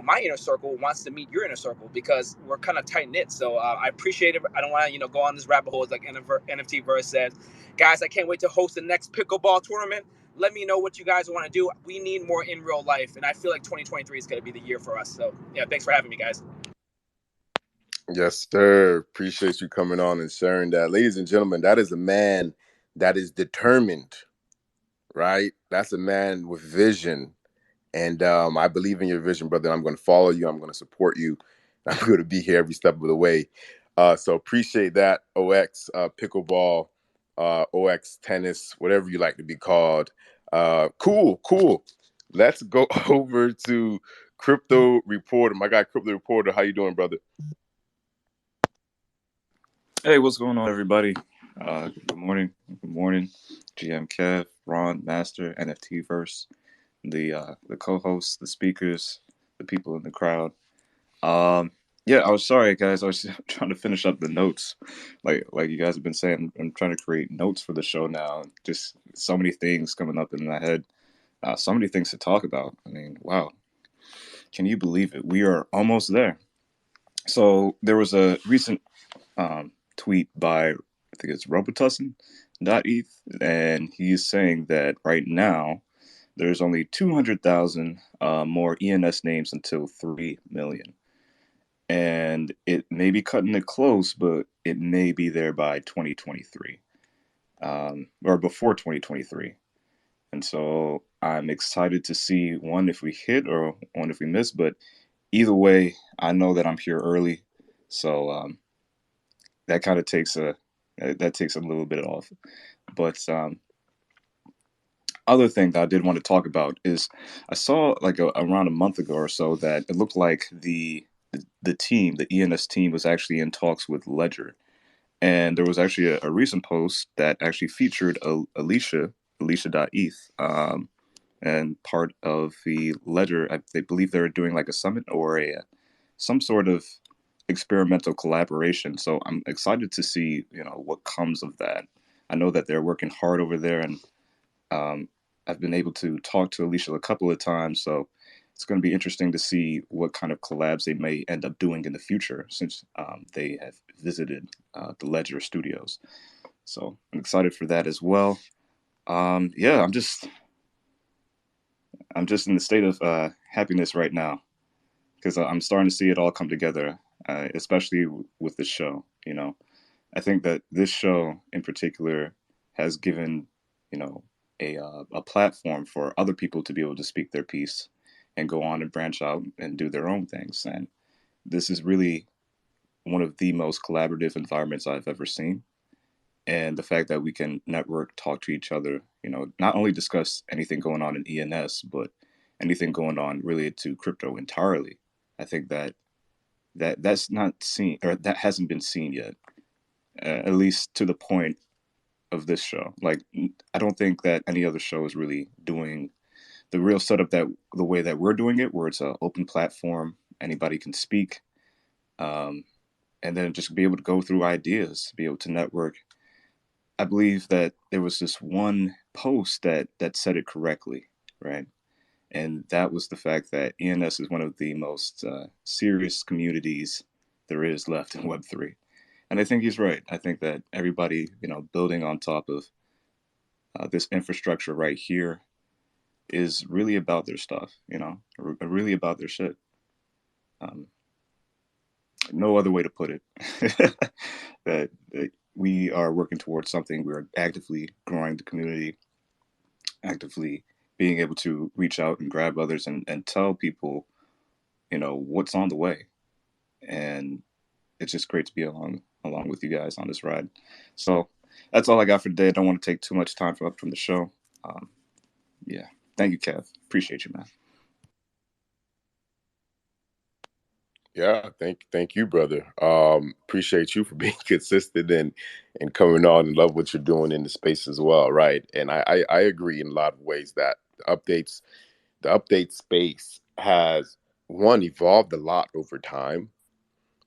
my inner circle wants to meet your inner circle because we're kind of tight knit. So I appreciate it. I don't want to, go on this rabbit hole like NFT Verse said. Guys, I can't wait to host the next pickleball tournament. Let me know what you guys want to do. We need more in real life, and I feel like 2023 is going to be the year for us. So, yeah, thanks for having me, guys. Yes, sir. Appreciate you coming on and sharing that. Ladies and gentlemen, that is a man that is determined, right? That's a man with vision. And I believe in your vision, brother. I'm going to follow you. I'm going to support you. I'm going to be here every step of the way. So appreciate that, OX pickleball, OX tennis, whatever you like to be called. Cool. Let's go over to Crypto Reporter. My guy, Crypto Reporter. How you doing, brother? Hey, what's going on, everybody? Good morning. Good morning, GM Kev, Ron, Master, NFT Verse, the co-hosts, the speakers, the people in the crowd. Yeah, I was sorry, guys. I was trying to finish up the notes, like you guys have been saying. I'm trying to create notes for the show now. Just so many things coming up in my head. So many things to talk about. I mean, wow. Can you believe it? We are almost there. So there was a recent tweet by, I think it's Robotussin.eth, and he's saying that right now there's only 200,000 more ENS names until 3 million. and it may be cutting it close, but it may be there by 2023, or before 2023. And so I'm excited to see one if we hit or one if we miss. But either way, I know that I'm here early, so that kind of takes a little bit off. But other thing that I did want to talk about is I saw like around a month ago or so that it looked like the team, the ENS team, was actually in talks with Ledger, and there was actually a recent post that actually featured Alicia.eth, and part of the Ledger. They believe they're doing like a summit or a some sort of experimental collaboration. So I'm excited to see what comes of that. I know that they're working hard over there, and I've been able to talk to Alicia a couple of times, so it's going to be interesting to see what kind of collabs they may end up doing in the future, since they have visited the Ledger Studios. So I'm excited for that as well. Yeah, I'm just in the state of happiness right now, because I'm starting to see it all come together, especially with this show. I think that this show in particular has given, a platform for other people to be able to speak their piece and go on and branch out and do their own things. And this is really one of the most collaborative environments I've ever seen. And the fact that we can network, talk to each other, not only discuss anything going on in ENS, but anything going on related to crypto entirely. I think that's not seen, or that hasn't been seen yet, at least to the point of this show. Like, I don't think that any other show is really doing the real setup that the way that we're doing it, where it's an open platform, anybody can speak, and then just be able to go through ideas, be able to network. I believe that there was this one post that said it correctly, right? And that was the fact that ENS is one of the most serious communities there is left in Web3. And I think he's right. I think that everybody, building on top of this infrastructure right here is really about their stuff, really about their shit. No other way to put it. that we are working towards something. We're actively growing the community, actively being able to reach out and grab others and tell people, what's on the way. And it's just great to be along with you guys on this ride. So that's all I got for today. I don't want to take too much time from the show. Yeah. Thank you, Kev. Appreciate you, man. Yeah, thank you, brother. Appreciate you for being consistent and coming on and love what you're doing in the space as well, right? And I agree in a lot of ways that the update space has evolved a lot over time,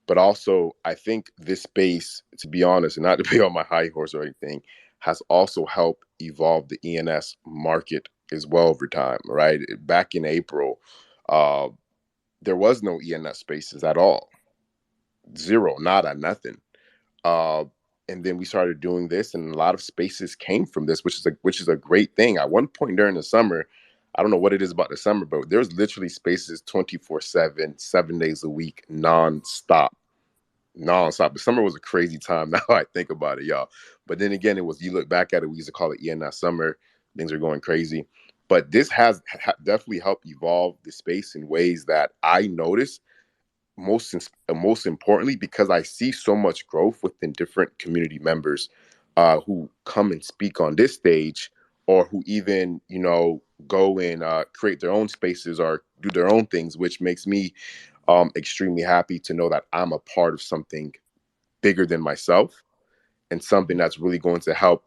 but also I think this space, to be honest, and not to be on my high horse or anything, has also helped evolve the ENS market as well over time, right? Back in April, there was no ENS spaces at all. Zero, nada, nothing. Uh, and then we started doing this, and a lot of spaces came from this, which is a great thing. At one point during the summer, I don't know what it is about the summer, but there's literally spaces 24/7, 7 days a week, nonstop. The summer was a crazy time. Now I think about it, y'all. But then again, you look back at it, we used to call it ENS summer. Things are going crazy. But this has definitely helped evolve the space in ways that I notice most importantly, because I see so much growth within different community members who come and speak on this stage, or who even go and create their own spaces or do their own things, which makes me extremely happy to know that I'm a part of something bigger than myself, and something that's really going to help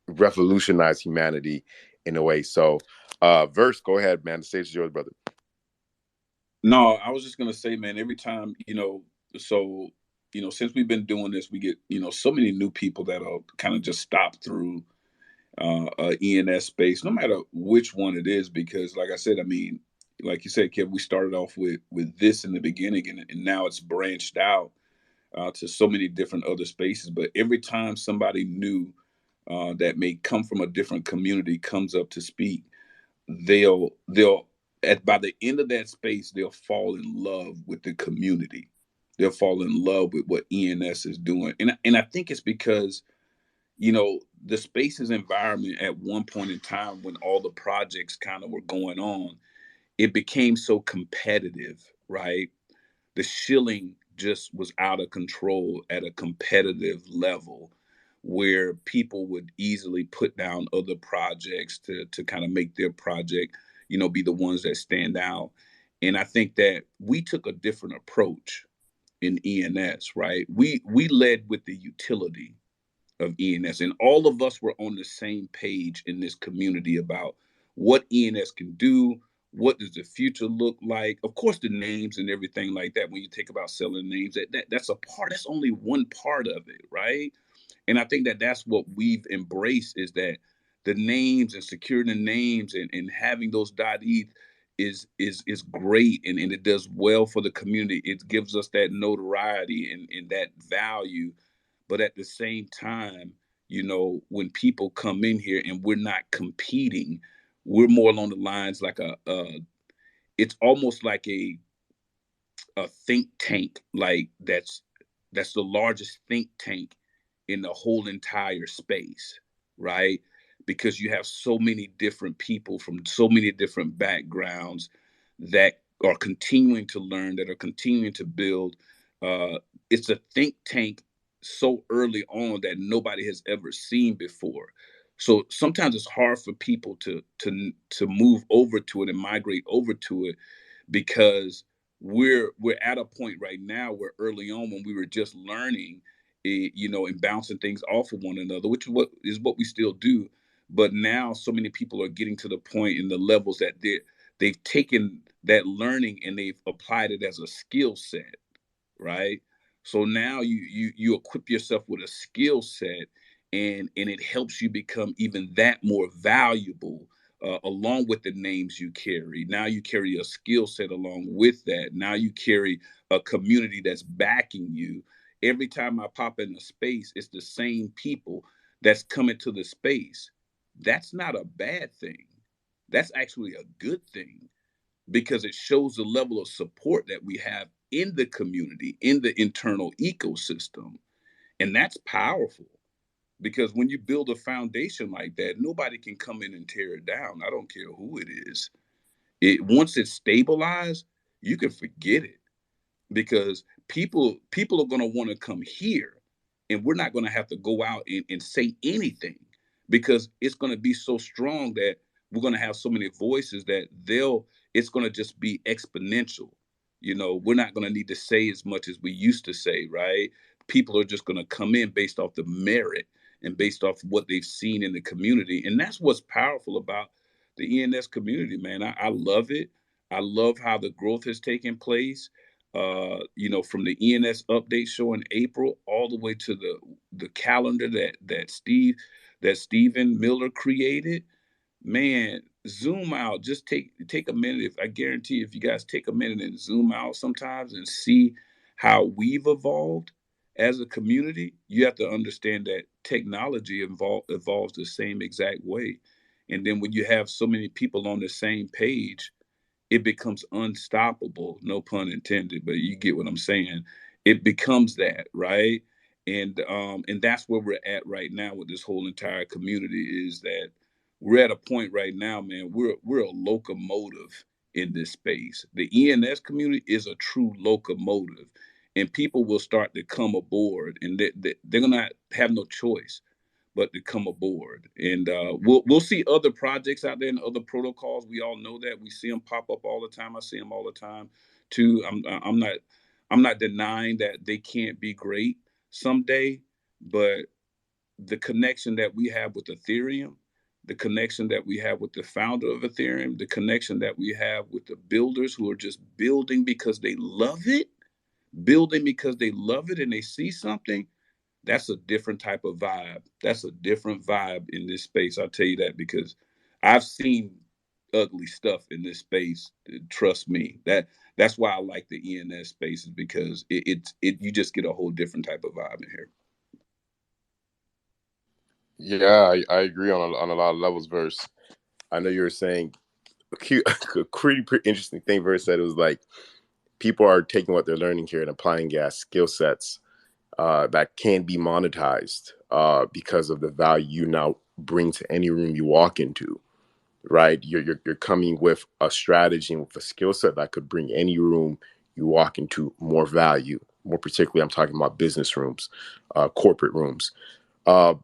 revolutionize humanity in a way. So Verse, go ahead, man. The stage is yours, brother. No, I was just gonna say, man, every time, so since we've been doing this, we get, so many new people that'll kind of just stop through ENS space, no matter which one it is, because like I said, I mean, like you said, Kev, we started off with this in the beginning, and now it's branched out to so many different other spaces. But every time somebody new that may come from a different community comes up to speak, they'll by the end of that space, they'll fall in love with the community. They'll fall in love with what ENS is doing. And I think it's because, you know, the spaces environment at one point in time when all the projects kind of were going on, it became so competitive, right? The shilling just was out of control at a competitive level where people would easily put down other projects to kind of make their project, you know, be the ones that stand out. And I think that we took a different approach in ENS, right? We led with the utility of ENS, and all of us were on the same page in this community about what ENS can do. What does the future look like? Of course, the names and everything like that. When you think about selling names, that's a part. That's only one part of it, right? And I think that that's what we've embraced is that the names and securing the names and having those .eth is great and it does well for the community. It gives us that notoriety and that value, but at the same time, you know, when people come in here and we're not competing, we're more along the lines like it's almost like a think tank, like that's the largest think tank in the whole entire space, right? Because you have so many different people from so many different backgrounds that are continuing to learn, that are continuing to build. It's a think tank so early on that nobody has ever seen before. So sometimes it's hard for people to move over to it and migrate over to it because we're at a point right now where early on when we were just learning, you know, and bouncing things off of one another, which is what we still do. But now so many people are getting to the point in the levels that they've taken that learning and they've applied it as a skill set, right? So now you equip yourself with a skill set, and it helps you become even that more valuable, along with the names you carry. Now you carry a skill set along with that. Now you carry a community that's backing you. Every time I pop in a space, it's the same people that's coming to the space. That's not a bad thing. That's actually a good thing because it shows the level of support that we have in the community, in the internal ecosystem. And that's powerful because when you build a foundation like that, nobody can come in and tear it down. I don't care who it is. Once it's stabilized, you can forget it because people are going to want to come here, and we're not going to have to go out and say anything because it's going to be so strong that we're going to have so many voices that it's going to just be exponential. You know, we're not going to need to say as much as we used to say, right? People are just going to come in based off the merit and based off what they've seen in the community, and that's what's powerful about the ENS community, man. I love it. I love how the growth has taken place, you know, from the ENS update show in April all the way to the calendar that Stephen Miller created. Man, zoom out. Just take a minute. If I guarantee, if you guys take a minute and zoom out sometimes and see how we've evolved as a community, you have to understand that technology evolves the same exact way. And then when you have so many people on the same page, it becomes unstoppable, no pun intended, but you get what I'm saying. It becomes that, right? And that's where we're at right now with this whole entire community is that we're at a point right now, man. We're a locomotive in this space. The ENS community is a true locomotive, and people will start to come aboard, and they're gonna have no choice but to come aboard. And we'll see other projects out there and other protocols. We all know that. We see them pop up all the time. I see them all the time too. I'm not denying that they can't be great someday, but the connection that we have with Ethereum, the connection that we have with the founder of Ethereum, the connection that we have with the builders who are just building because they love it, building because they love it and they see something, that's a different type of vibe. That's a different vibe in this space. I'll tell you that because I've seen ugly stuff in this space. Trust me. That's why I like the ENS spaces because it you just get a whole different type of vibe in here. Yeah, I agree on a lot of levels. Verse, I know you were saying a pretty interesting thing. Verse said it was like people are taking what they're learning here and applying it as skill sets that can be monetized because of the value you now bring to any room you walk into. Right, you're coming with a strategy and with a skill set that could bring any room you walk into more value. More particularly, I'm talking about business rooms, corporate rooms. I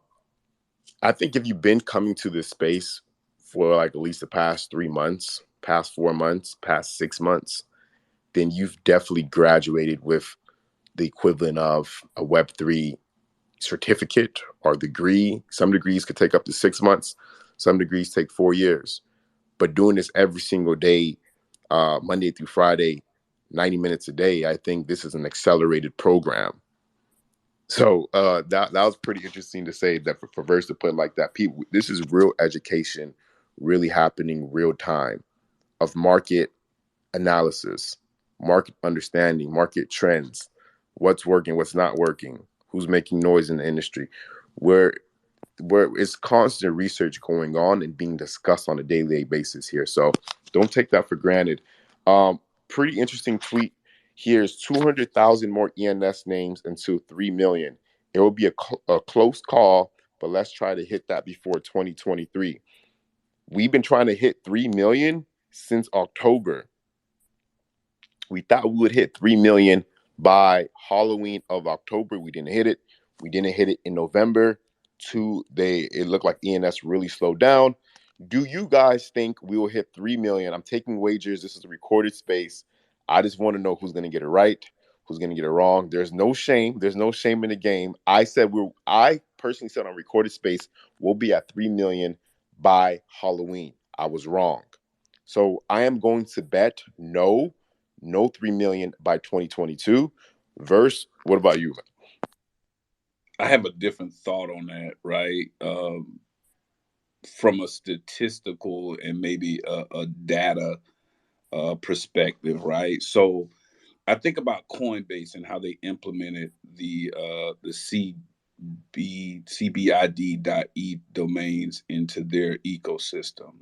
think if you've been coming to this space for like at least the past 3 months, past 4 months, past 6 months, then you've definitely graduated with the equivalent of a Web3 certificate or degree. Some degrees could take up to 6 months. Some degrees take 4 years. But doing this every single day, Monday through Friday, 90 minutes a day, I think this is an accelerated program. So that was pretty interesting to say that for Verse to put it like that. People, this is real education, really happening real time of market analysis, market understanding, market trends, what's working, what's not working, who's making noise in the industry, where it's constant research going on and being discussed on a daily basis here. So don't take that for granted. Pretty interesting tweet. Here's 200,000 more ENS names until 3 million. It will be a close call, but let's try to hit that before 2023. We've been trying to hit 3 million since October. We thought we would hit 3 million by Halloween of October. We didn't hit it. We didn't hit it in November. It looked like ENS really slowed down. Do you guys think we will hit 3 million? I'm taking wagers. This is a recorded space. I just want to know who's going to get it right, who's going to get it wrong. There's no shame. There's no shame in the game. I personally said on recorded space, we'll be at 3 million by Halloween. I was wrong. So I am going to bet no 3 million by 2022. Verse, what about you? I have a different thought on that, right? From a statistical and maybe a data perspective, right? So I think about Coinbase and how they implemented the CBID.eth domains into their ecosystem.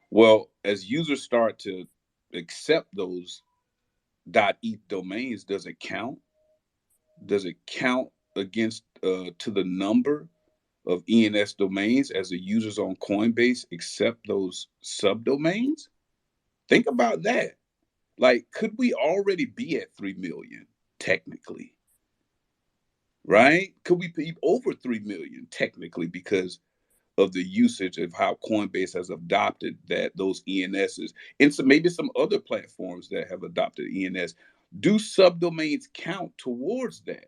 Well, as users start to accept those .eth domains, does it count? Does it count against to the number of ENS domains as the users on Coinbase accept those subdomains? Think about that. Like, could we already be at 3 million technically? Right? Could we be over 3 million technically because of the usage of how Coinbase has adopted that those ENSs and so maybe some other platforms that have adopted ENS? Do subdomains count towards that?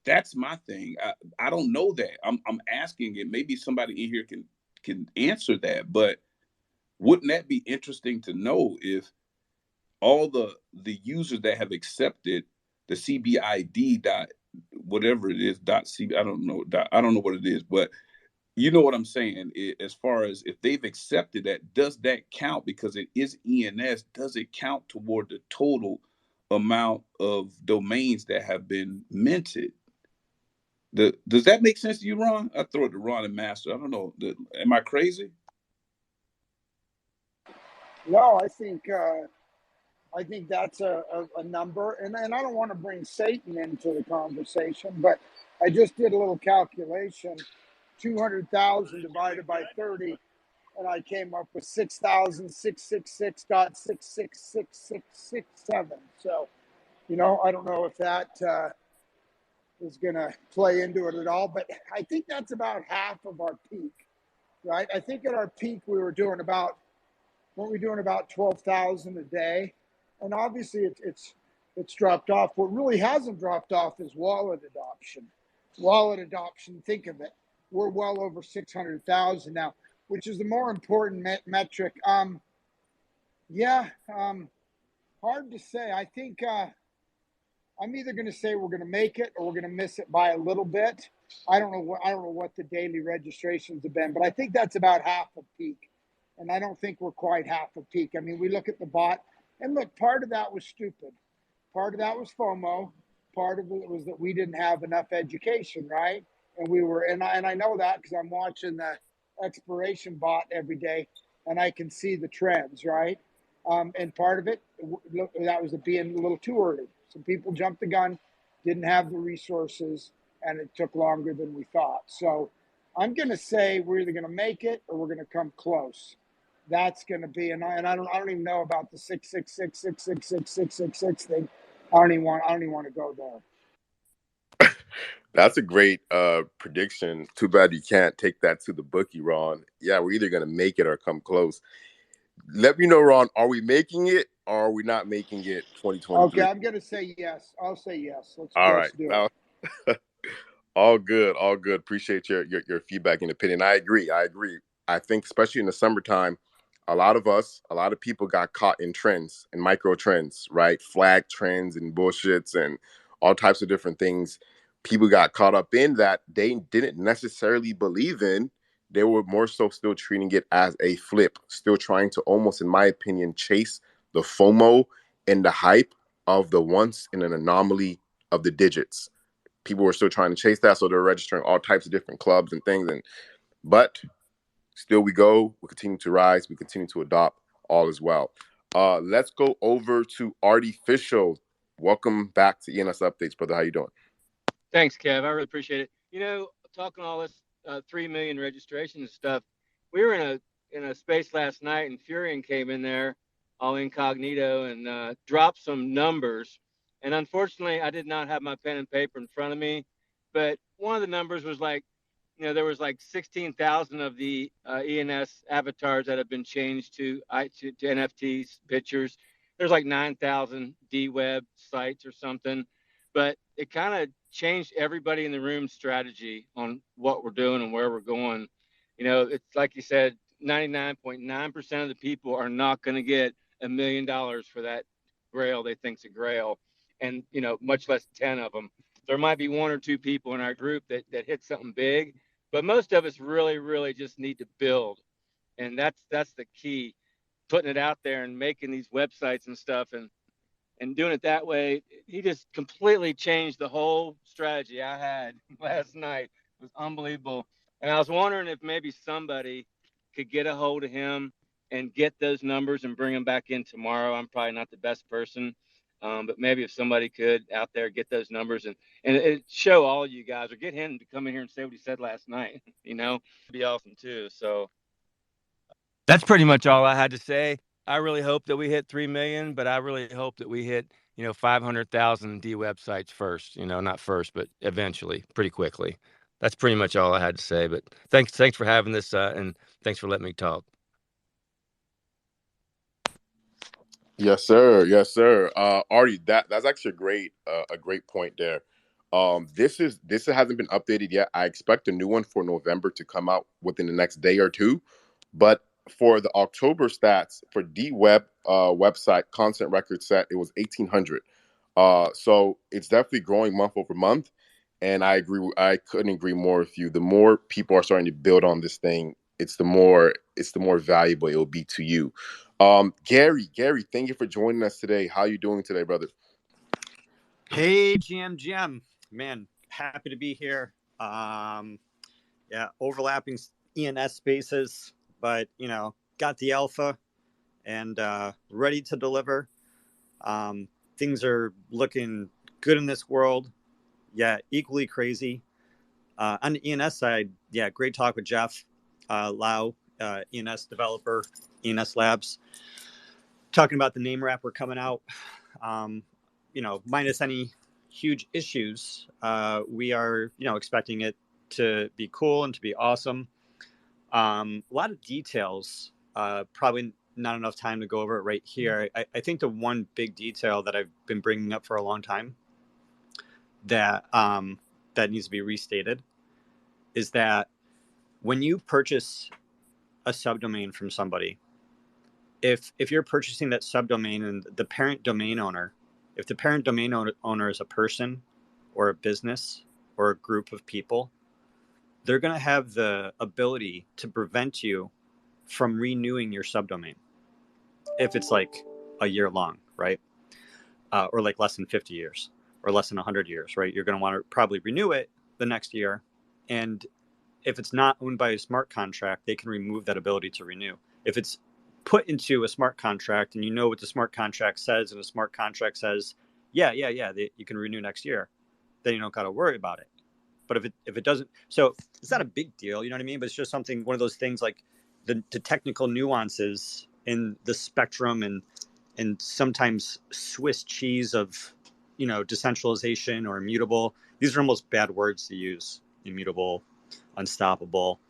That's my thing. I don't know that. I'm asking it. Maybe somebody in here can answer that. But wouldn't that be interesting to know if all the users that have accepted the CBID dot whatever it is dot C I don't know I don't know what it is, but you know what I'm saying. As far as if they've accepted that, does that count because it is ENS? Does it count toward the total amount of domains that have been minted? Does that make sense to you, Ron? I throw it to Ron and Master. I don't know. Am I crazy? No, I think that's a number, and I don't want to bring Satan into the conversation, but I just did a little calculation: 200,000 divided by 30, and I came up with 6,666.6666667. So, I don't know if that is going to play into it at all, but I think that's about half of our peak, right? I think at our peak weren't we doing about 12,000 a day? And obviously it's dropped off. What really hasn't dropped off is wallet adoption. Wallet adoption, think of it. We're well over 600,000 now, which is the more important metric. Hard to say. I think I'm either going to say we're going to make it or we're going to miss it by a little bit. I don't know what the daily registrations have been, but I think that's about half a peak. And I don't think we're quite half a peak. I mean, we look at the bot, and look, part of that was stupid. Part of that was FOMO. Part of it was that we didn't have enough education, right? And I know that because I'm watching the expiration bot every day, and I can see the trends, right? And part of it, that was being a little too early. Some people jumped the gun, didn't have the resources, and it took longer than we thought. So I'm going to say we're either going to make it or we're going to come close. That's going to be, and I don't even know about the 666 thing. I don't even want to go there. That's a great prediction. Too bad you can't take that to the bookie, Ron. Yeah, we're either gonna make it or come close. Let me know, Ron. Are we making it or are we not making it? Okay, 2023. I'm going to say yes. I'll say yes. All Let's right. do it. All good, all good. Appreciate your feedback and opinion. I agree. I think especially in the summertime, a lot of people got caught in trends and micro trends, right? Flag trends and bullshits and all types of different things. People got caught up in that they didn't necessarily believe in. They were more so still treating it as a flip, still trying to almost, in my opinion, chase the FOMO and the hype of the once in an anomaly of the digits. People were still trying to chase that, so they're registering all types of different clubs and things. But still, we continue to rise, we continue to adopt, all as well. Let's go over to Artificial. Welcome back to ENS Updates, brother. How you doing? Thanks, Kev. I really appreciate it. Talking all this 3 million registration and stuff, we were in a space last night, and Furion came in there all incognito and dropped some numbers. And unfortunately, I did not have my pen and paper in front of me, but one of the numbers was like, there was like 16,000 of the ENS avatars that have been changed to NFTs pictures. There's like 9,000 DWeb sites or something, but it kind of changed everybody in the room strategy on what we're doing and where we're going. It's like you said, 99.9% of the people are not going to get $1 million for that grail they think's a grail, and much less 10 of them. There might be one or two people in our group that hit something big, but most of us really, really just need to build, and that's the key. Putting it out there and making these websites and stuff, and doing it that way, he just completely changed the whole strategy I had last night. It was unbelievable. And I was wondering if maybe somebody could get a hold of him and get those numbers and bring them back in tomorrow. I'm probably not the best person, but maybe if somebody could out there get those numbers and it show all you guys, or get him to come in here and say what he said last night, it'd be awesome too. So that's pretty much all I had to say. I really hope that we hit 3 million, but I really hope that we hit, 500,000 D websites first, not first, but eventually, pretty quickly. That's pretty much all I had to say, but thanks for having this, and thanks for letting me talk. Yes, sir. Yes, sir. Artie, that's actually a great point there. This hasn't been updated yet. I expect a new one for November to come out within the next day or two. But for the October stats for DWeb website content record set, it was 1,800. So it's definitely growing month over month. And I agree. I couldn't agree more with you. The more people are starting to build on this thing, it's the more valuable it will be to you. Gary, thank you for joining us today. How you doing today, brother? Hey, GM, man, happy to be here. Overlapping ENS spaces, but got the alpha and ready to deliver. Things are looking good in this world. Yeah, equally crazy. On the ENS side, yeah, great talk with Jeff Lau, ENS developer, ENS Labs, talking about the name wrapper coming out. Minus any huge issues, we are, expecting it to be cool and to be awesome. A lot of details, probably not enough time to go over it right here. I think the one big detail that I've been bringing up for a long time that needs to be restated is that when you purchase a subdomain from somebody, if you're purchasing that subdomain and the parent domain owner, if the parent domain owner is a person or a business or a group of people, they're going to have the ability to prevent you from renewing your subdomain if it's like a year long, right? Or like less than 50 years or less than 100 years, right? You're going to want to probably renew it the next year. And if it's not owned by a smart contract, they can remove that ability to renew. If it's put into a smart contract, and you know what the smart contract says, and the smart contract says, yeah, you can renew next year, then you don't got to worry about it. But if it doesn't, so it's not a big deal, you know what I mean? But it's just something, one of those things like the technical nuances in the spectrum and sometimes Swiss cheese of, decentralization or immutable. These are almost bad words to use. Immutable, unstoppable,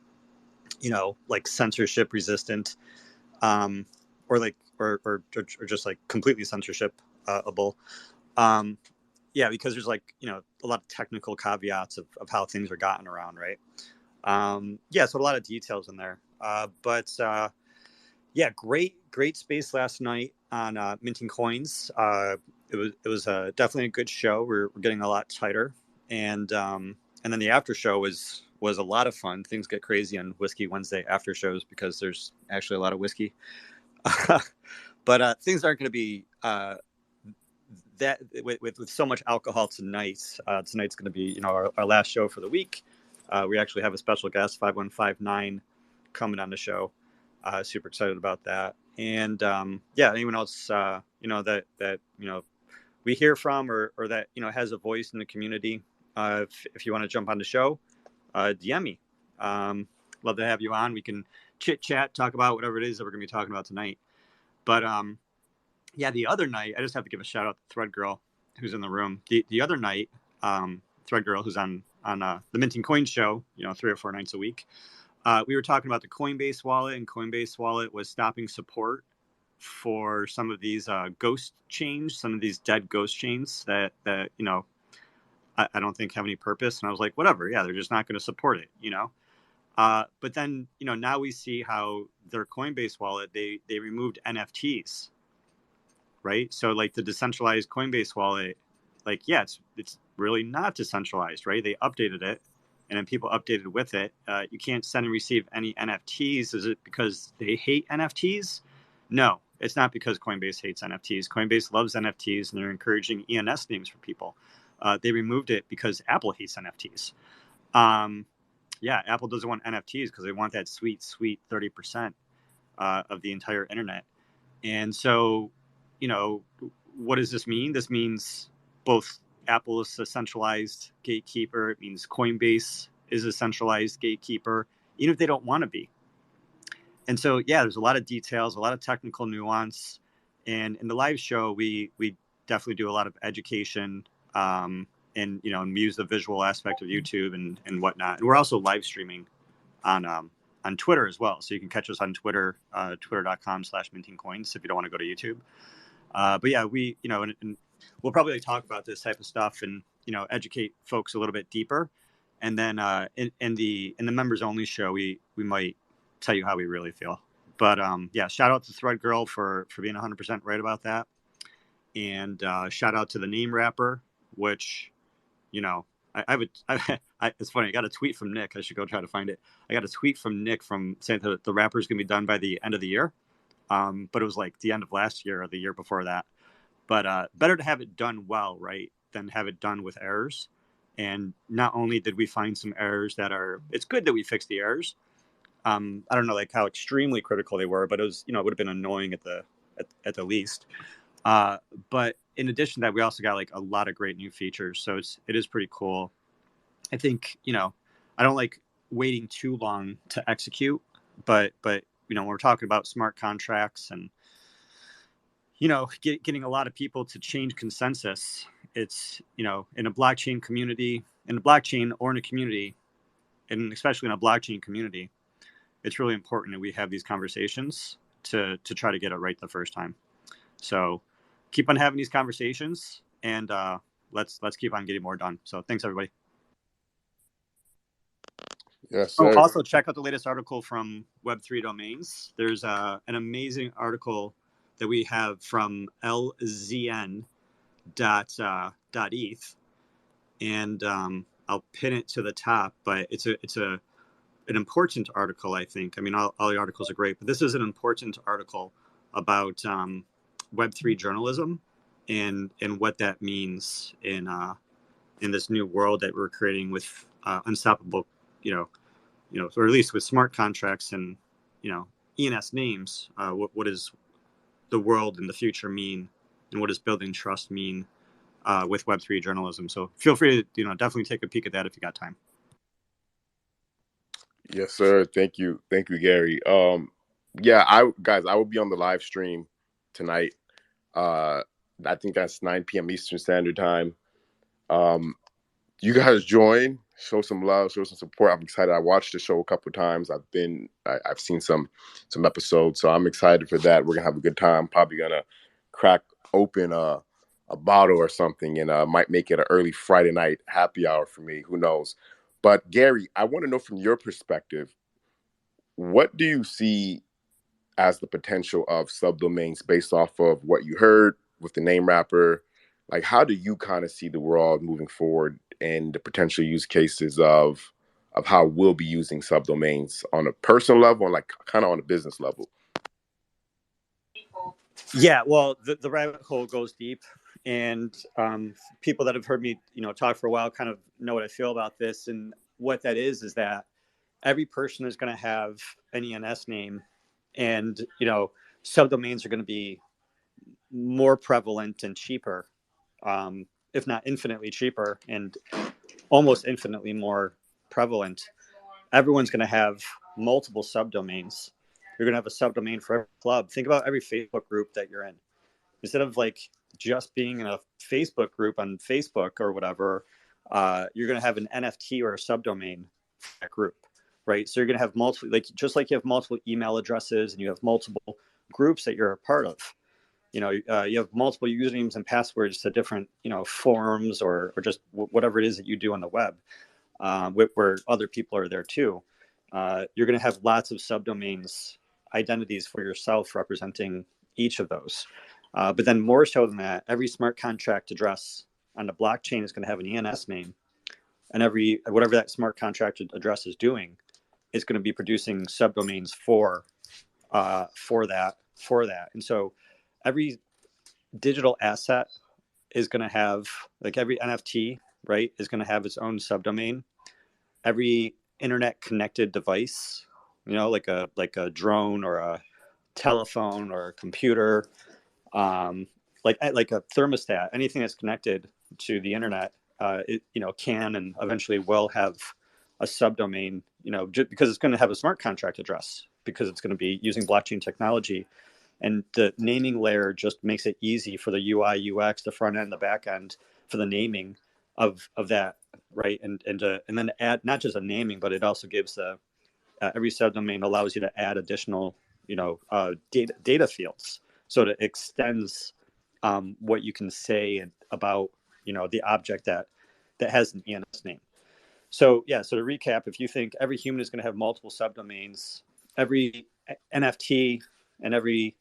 like censorship resistant, or like, or just like completely censorship able. Yeah, because there's like, a lot of technical caveats of how things are gotten around, right? Yeah, so a lot of details in there. But yeah, great space last night on minting coins. It was definitely a good show. We're getting a lot tighter, and then the after show was a lot of fun. Things get crazy on Whiskey Wednesday after shows because there's actually a lot of whiskey. But things aren't going to be that with so much alcohol tonight. Tonight's going to be our last show for the week. We actually have a special guest, 5159, coming on the show. Super excited about that. And yeah, anyone else that we hear from or that has a voice in the community, if you want to jump on the show, DM me. Love to have you on. We can chit chat, talk about whatever it is that we're going to be talking about tonight. But yeah, the other night, I just have to give a shout out to Thread Girl, who's in the room. The other night, Thread Girl, who's on the Minting Coins show, 3 or 4 nights a week, we were talking about the Coinbase wallet, and Coinbase wallet was stopping support for some of these ghost chains, some of these dead ghost chains that I don't think have any purpose. And I was like, whatever, yeah, they're just not going to support it, But then, now we see how their Coinbase wallet, they removed NFTs. Right. So like the decentralized Coinbase wallet, like, yeah, it's really not decentralized. Right. They updated it and then people updated with it. You can't send and receive any NFTs. Is it because they hate NFTs? No, it's not because Coinbase hates NFTs. Coinbase loves NFTs and they're encouraging ENS names for people. They removed it because Apple hates NFTs. Yeah, Apple doesn't want NFTs because they want that sweet 30% of the entire internet. And so, what does this mean? This means both Apple is a centralized gatekeeper. It means Coinbase is a centralized gatekeeper, even if they don't want to be. And so, yeah, there's a lot of details, a lot of technical nuance. And in the live show, we definitely do a lot of education and we use the visual aspect of YouTube and whatnot. And we're also live streaming on Twitter as well. So you can catch us on Twitter, twitter.com/mintingcoins if you don't want to go to YouTube. But yeah, we, and we'll probably talk about this type of stuff and, educate folks a little bit deeper. And then in the members only show, we might tell you how we really feel. But yeah, shout out to Thread Girl for being 100% right about that. And shout out to the name wrapper, which, it's funny. I got a tweet from Nick. I should go try to find it. I got a tweet from Nick saying that the wrapper is going to be done by the end of the year. But it was like the end of last year or the year before that. But better to have it done well, right, than have it done with errors. And not only did we find some errors it's good that we fixed the errors. I don't know like how extremely critical they were, but it was, it would have been annoying at the least. But in addition to that, we also got like a lot of great new features. So it is pretty cool. I think, I don't like waiting too long to execute, but when we're talking about smart contracts and, getting a lot of people to change consensus, it's, in a blockchain community, in a blockchain or in a community, and especially in a blockchain community, it's really important that we have these conversations to try to get it right the first time. So keep on having these conversations and let's keep on getting more done. So thanks, everybody. Yes, sir. Also check out the latest article from Web3.domains. There's an amazing article that we have from LZN.eth. And I'll pin it to the top, but it's an important article, I think. I mean, all the articles are great, but this is an important article about Web3 journalism and what that means in this new world that we're creating with unstoppable, or at least with smart contracts and, ENS names. What does the world in the future mean, and what does building trust mean with Web3 journalism? So feel free to definitely take a peek at that if you got time. Yes, sir. Thank you, Gary. Yeah, I will be on the live stream tonight. I think that's 9 p.m. Eastern Standard Time. You guys join, show some love, show some support. I'm excited. I watched the show a couple of times. I've seen some episodes, so I'm excited for that. We're gonna have a good time. Probably gonna crack open a bottle or something, and might make it an early Friday night happy hour for me. Who knows? But Gary, I want to know from your perspective, what do you see as the potential of subdomains based off of what you heard with the name wrapper? Like, how do you kind of see the world moving forward and the potential use cases of how we'll be using subdomains on a personal level and like kind of on a business level? Yeah, well, the rabbit hole goes deep, and people that have heard me, talk for a while kind of know what I feel about this. And what that is that every person is going to have an ENS name, and subdomains are going to be more prevalent and cheaper, if not infinitely cheaper, and almost infinitely more prevalent. Everyone's going to have multiple subdomains. You're going to have a subdomain for every club. Think about every Facebook group that you're in. Instead of like just being in a Facebook group on Facebook or whatever, you're going to have an NFT or a subdomain for that group, right? So you're going to have multiple, like just like you have multiple email addresses and you have multiple groups that you're a part of. You have multiple usernames and passwords to different, forums or just whatever it is that you do on the web, where other people are there too. You're going to have lots of subdomains, identities for yourself representing each of those. But then more so than that, every smart contract address on the blockchain is going to have an ENS name, and whatever that smart contract address is doing is going to be producing subdomains for that. And so every digital asset is going to have, like every NFT, right, is going to have its own subdomain. Every internet connected device, like a drone or a telephone or a computer, like a thermostat, anything that's connected to the internet, it can and eventually will have a subdomain, just because it's going to have a smart contract address, because it's going to be using blockchain technology. And the naming layer just makes it easy for the UI, UX, the front end, the back end, for the naming of that, right? And then add not just a naming, but it also gives every subdomain allows you to add additional, data fields, so it extends what you can say about the object that has an ENS name. So to recap, if you think every human is going to have multiple subdomains, every NFT and every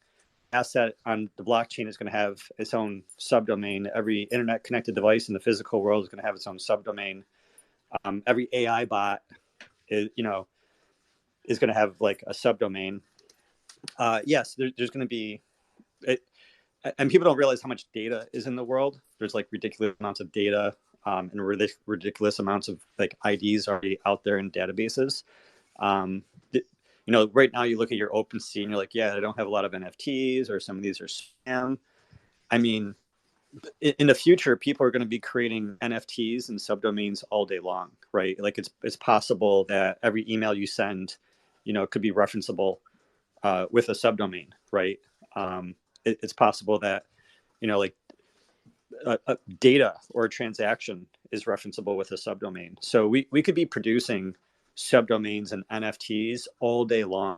asset on the blockchain is going to have its own subdomain. Every internet connected device in the physical world is going to have its own subdomain. Every AI bot is going to have like a subdomain. Yes, there's going to be it, and people don't realize how much data is in the world. There's like ridiculous amounts of data, and ridiculous amounts of like IDs already out there in databases. Right now you look at your OpenSea and you're like, yeah, I don't have a lot of NFTs, or some of these are spam. I mean, in the future, people are going to be creating NFTs and subdomains all day long, right? Like it's possible that every email you send, could be referenceable with a subdomain, right? It's possible that, like data or a transaction is referenceable with a subdomain. So we could be producing subdomains and NFTs all day long.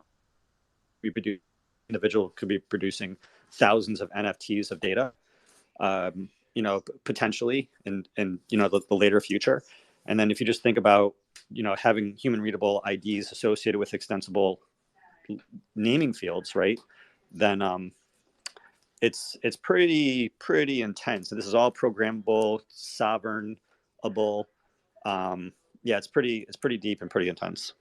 Individual could be producing thousands of NFTs of data, potentially in the later future. And then if you just think about, having human readable IDs associated with extensible naming fields, right? Then it's pretty intense. And this is all programmable, sovereignable. It's pretty deep and pretty intense.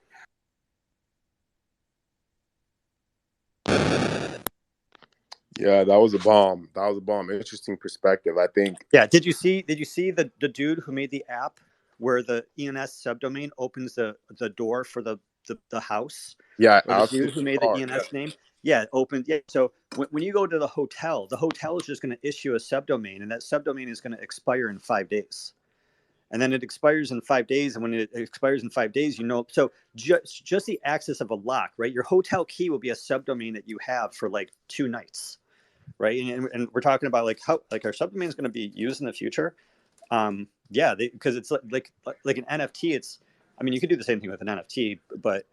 Yeah, that was a bomb. Interesting perspective, I think. Yeah. Did you see the dude who made the app where the ENS subdomain opens the door for the the house Yeah, or the dude who made the outstore. ENS name. Yeah, open. Yeah. So when you go to the hotel is just going to issue a subdomain, and that subdomain is going to expire in 5 days. And then it expires in 5 days. And when it expires in 5 days, so just the access of a lock, right? Your hotel key will be a subdomain that you have for like 2 nights, right? And we're talking about like how like our subdomain is going to be used in the future. Yeah, because it's like an NFT. It's, I mean, you could do the same thing with an NFT, but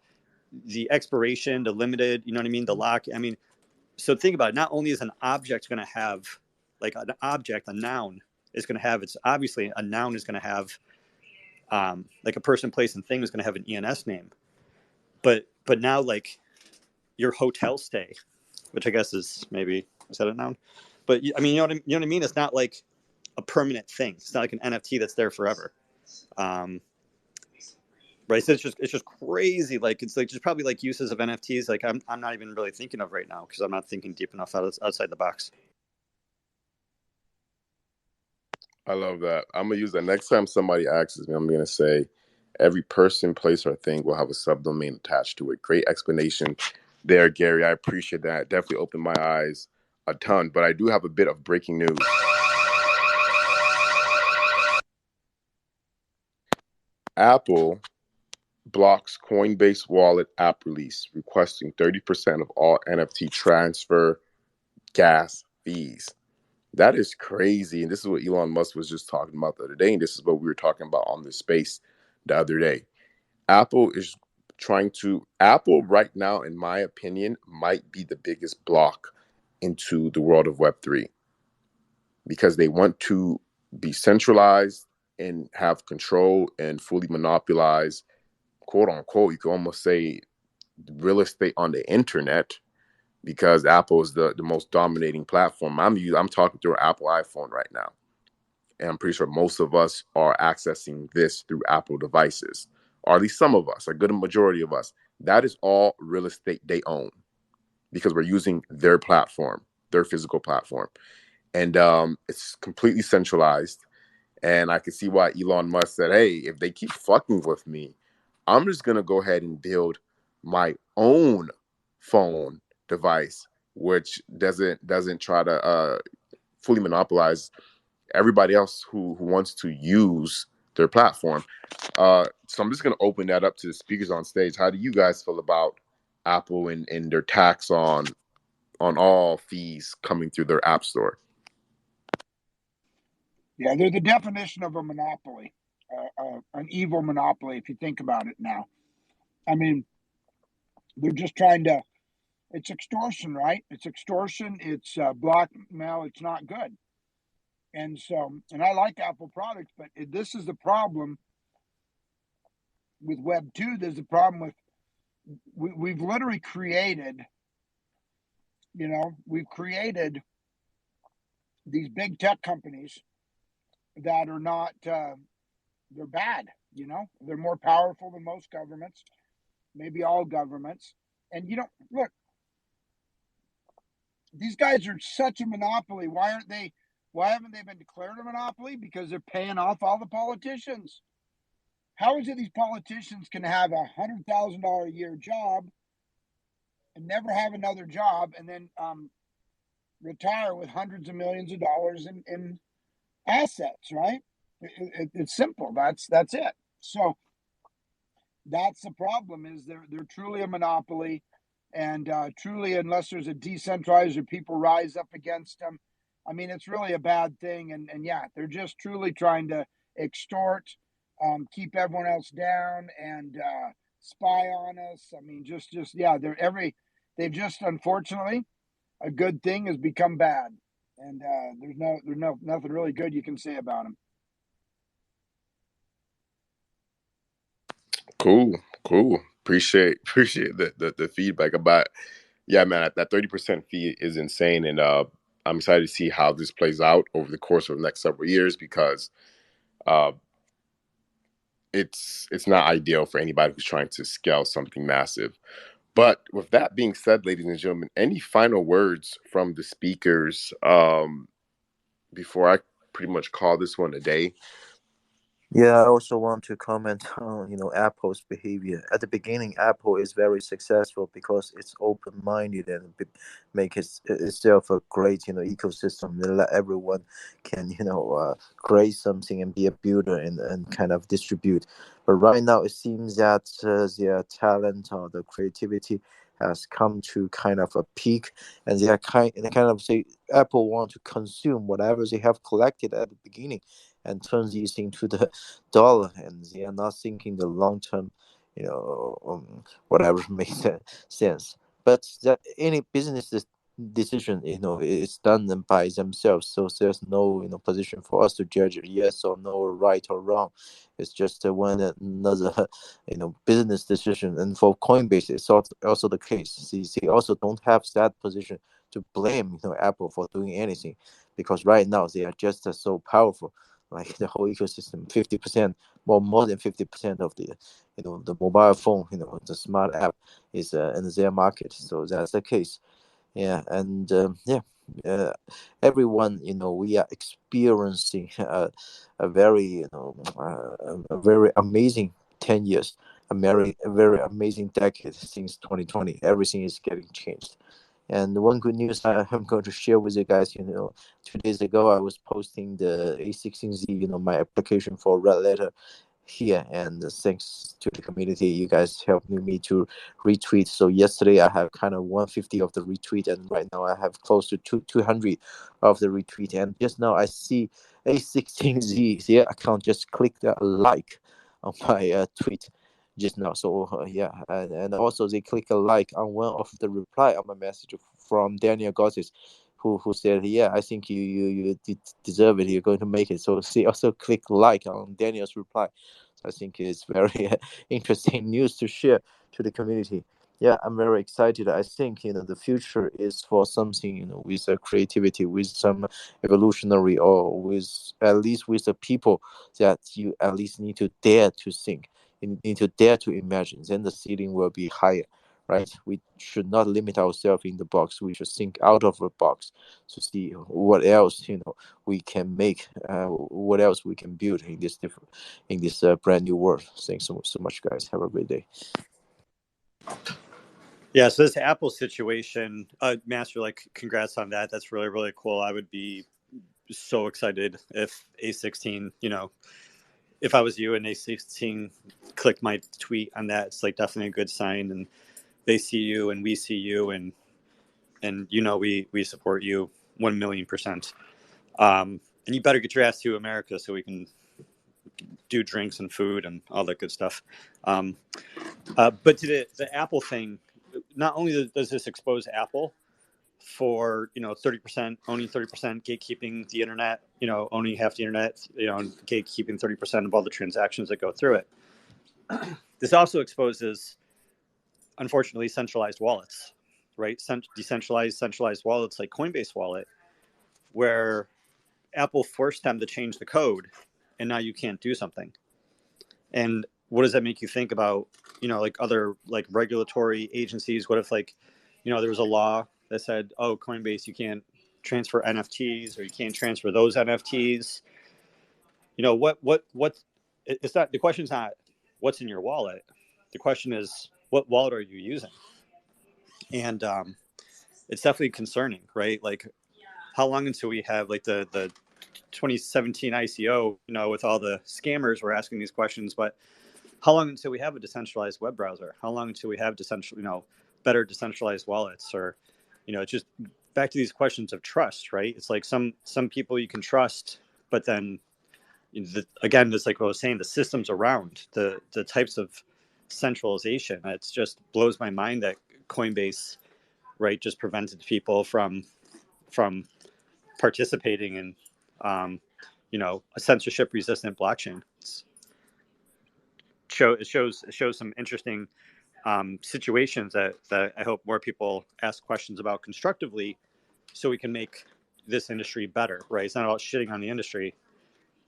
the expiration, the limited, you know what I mean, the lock. I mean, so think about it. Not only is an object going to have like an object, a noun is going to have, it's obviously a noun is going to have like a person, place, and thing is going to have an ENS name, but now like your hotel stay, which I guess is that a noun? But I mean, you know what I mean? It's not like a permanent thing. It's not like an NFT that's there forever. Right. So it's just crazy. Like it's like there's probably like uses of NFTs like I'm not even really thinking of right now because I'm not thinking deep enough outside the box. I love that. I'm gonna use that next time somebody asks me. I'm gonna say, every person, place, or thing will have a subdomain attached to it. Great explanation there, Gary. I appreciate that. Definitely opened my eyes a ton. But I do have a bit of breaking news. Apple blocks Coinbase wallet app release, requesting 30% of all NFT transfer gas fees. That is crazy. And this is what Elon Musk was just talking about the other day. And this is what we were talking about on this space the other day. Apple right now, in my opinion, might be the biggest block into the world of Web3 because they want to be centralized and have control and fully monopolize, quote unquote, you could almost say, real estate on the internet, because Apple is the most dominating platform. I'm talking through an Apple iPhone right now. And I'm pretty sure most of us are accessing this through Apple devices, or at least some of us, a good majority of us. That is all real estate they own because we're using their platform, their physical platform. And it's completely centralized. And I can see why Elon Musk said, hey, if they keep fucking with me, I'm just going to go ahead and build my own phone device, which doesn't try to fully monopolize everybody else who wants to use their platform. So I'm just going to open that up to the speakers on stage. How do you guys feel about Apple and their tax on all fees coming through their app store? Yeah, they're the definition of a monopoly, an evil monopoly, if you think about it now. I mean, they're just trying to, it's extortion, right? It's extortion, it's blackmail, it's not good. And so, and I like Apple products, but this is the problem with Web 2. There's a problem with, we've literally created, we've created these big tech companies that are not, they're bad, they're more powerful than most governments, maybe all governments. And, look, these guys are such a monopoly. Why haven't they been declared a monopoly? Because they're paying off all the politicians. How is it these politicians can have $100,000 a year job and never have another job and then retire with hundreds of millions of dollars in assets, right? It's simple. That's it. So that's the problem, is they're truly a monopoly, and truly, unless there's a decentralized or people rise up against them, I mean, it's really a bad thing. And yeah, they're just truly trying to extort, keep everyone else down, and spy on us. I mean, yeah, they've just, unfortunately, a good thing has become bad, and there's nothing really good you can say about them. Cool. Appreciate the feedback about. Yeah, man, that 30% fee is insane, and I'm excited to see how this plays out over the course of the next several years, because it's not ideal for anybody who's trying to scale something massive. But with that being said, ladies and gentlemen, any final words from the speakers before I pretty much call this one a day? Yeah, I also want to comment on Apple's behavior. At the beginning, Apple is very successful because it's open-minded and make itself a great ecosystem that let everyone can create something and be a builder and kind of distribute. But right now, it seems that their talent or the creativity has come to kind of a peak, and they kind of say Apple want to consume whatever they have collected at the beginning and turn these into the dollar, and they are not thinking the long term, whatever makes sense. But that any business decision, is done by themselves. So there's no position for us to judge yes or no, or right or wrong. It's just one another business decision. And for Coinbase, it's also the case. They also don't have that position to blame Apple for doing anything, because right now they are just so powerful, like the whole ecosystem. 50%, more than 50% of the mobile phone, the smart app is in their market. So that's the case. Yeah, and yeah, uh, everyone, we are experiencing a very a very amazing 10 years, a very amazing decade since 2020. Everything is getting changed. And one good news I'm going to share with you guys, 2 days ago I was posting the A16Z, my application for Red Letter here, and thanks to the community, you guys helped me to retweet. So yesterday I have kind of 150 of the retweet, and right now I have close to 200 of the retweet. And just now I see A16Z, their account just clicked a like on my tweet just now. So yeah, and also they click a like on one of the reply on my message from Daniel Gosses, who said, yeah, I think you deserve it, you're going to make it. So they also click like on Daniel's reply. So I think it's very interesting news to share to the community. Yeah, I'm very excited. I think the future is for something with creativity, with some evolutionary, or with at least with the people that you at least need to dare to think, you need to dare to imagine. Then the ceiling will be higher, right? We should not limit ourselves in the box. We should think out of the box to see what else we can make, what else we can build in this brand new world. Thanks so much, guys. Have a great day. Yeah, so this Apple situation, Master, like, congrats on that. That's really, really cool. I would be so excited if A16, if I was you and A16 clicked my tweet on that. It's like definitely a good sign, and they see you and we see you, and we support you 1,000,000%. And you better get your ass to America so we can do drinks and food and all that good stuff. But to the Apple thing, not only does this expose Apple for 30%, owning 30%, gatekeeping the internet, owning half the internet, and gatekeeping 30% of all the transactions that go through it. This also exposes, unfortunately, centralized wallets, right? Decentralized, centralized wallets like Coinbase Wallet, where Apple forced them to change the code, and now you can't do something. And what does that make you think about, like other like regulatory agencies? What if there was a law that said, oh, Coinbase, you can't transfer NFTs, or you can't transfer those NFTs? It's not, the question's not what's in your wallet. The question is, what wallet are you using? And it's definitely concerning, right? Like, how long until we have like the 2017 ICO, with all the scammers were asking these questions, but how long until we have a decentralized web browser? How long until we have better decentralized wallets? Or, just back to these questions of trust, right? It's like some people you can trust, but then again, it's like what I was saying, the systems around the types of centralization. It just blows my mind that Coinbase, right, just prevented people from participating in, a censorship resistant blockchain. It shows some interesting situations that I hope more people ask questions about constructively, so we can make this industry better, right? It's not about shitting on the industry.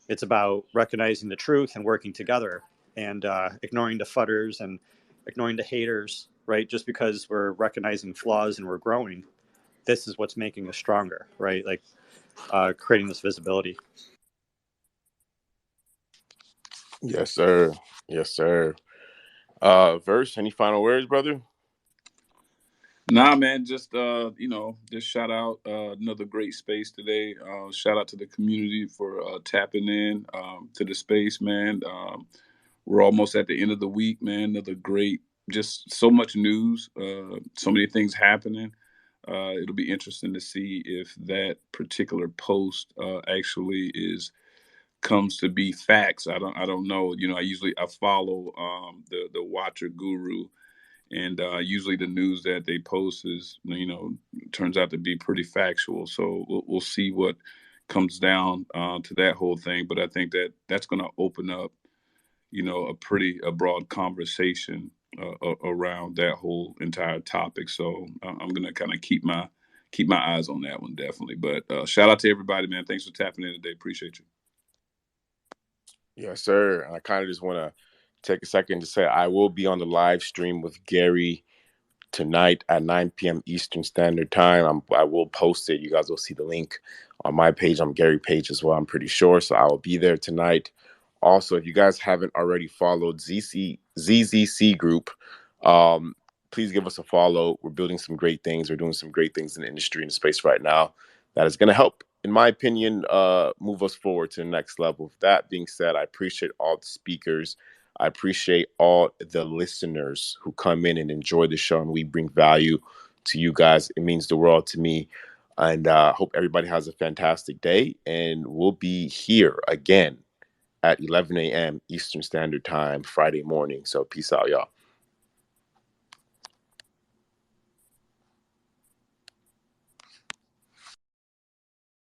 It's about recognizing the truth and working together, and ignoring the fudders and ignoring the haters, right? Just because we're recognizing flaws and we're growing, this is what's making us stronger, right? Like creating this visibility. Yes, sir. Yes, sir. Verse, any final words, brother? Nah, man, just just shout out another great space today. Shout out to the community for tapping in to the space, man. We're almost at the end of the week, man. Another great, just so much news, so many things happening. It'll be interesting to see if that particular post actually is comes to be facts. I don't know. I follow the Watcher Guru, and usually the news that they post is turns out to be pretty factual. So we'll see what comes down to that whole thing. But I think that that's going to open up a broad conversation around that whole entire topic. So I'm going to kind of keep my eyes on that one, definitely. But shout out to everybody, man. Thanks for tapping in today. Appreciate you. Yes, sir. And I kind of just want to take a second to say I will be on the live stream with Gary tonight at 9 p.m. Eastern Standard Time. I will post it. You guys will see the link on my page. I'm Gary Page as well, I'm pretty sure. So I will be there tonight. Also, if you guys haven't already followed ZZC Group, please give us a follow. We're building some great things. We're doing some great things in the industry and space right now that is going to help, in my opinion, move us forward to the next level. With that being said, I appreciate all the speakers. I appreciate all the listeners who come in and enjoy the show, and we bring value to you guys. It means the world to me. And hope everybody has a fantastic day. And we'll be here again at 11 a.m. Eastern Standard Time, Friday morning. So peace out, y'all.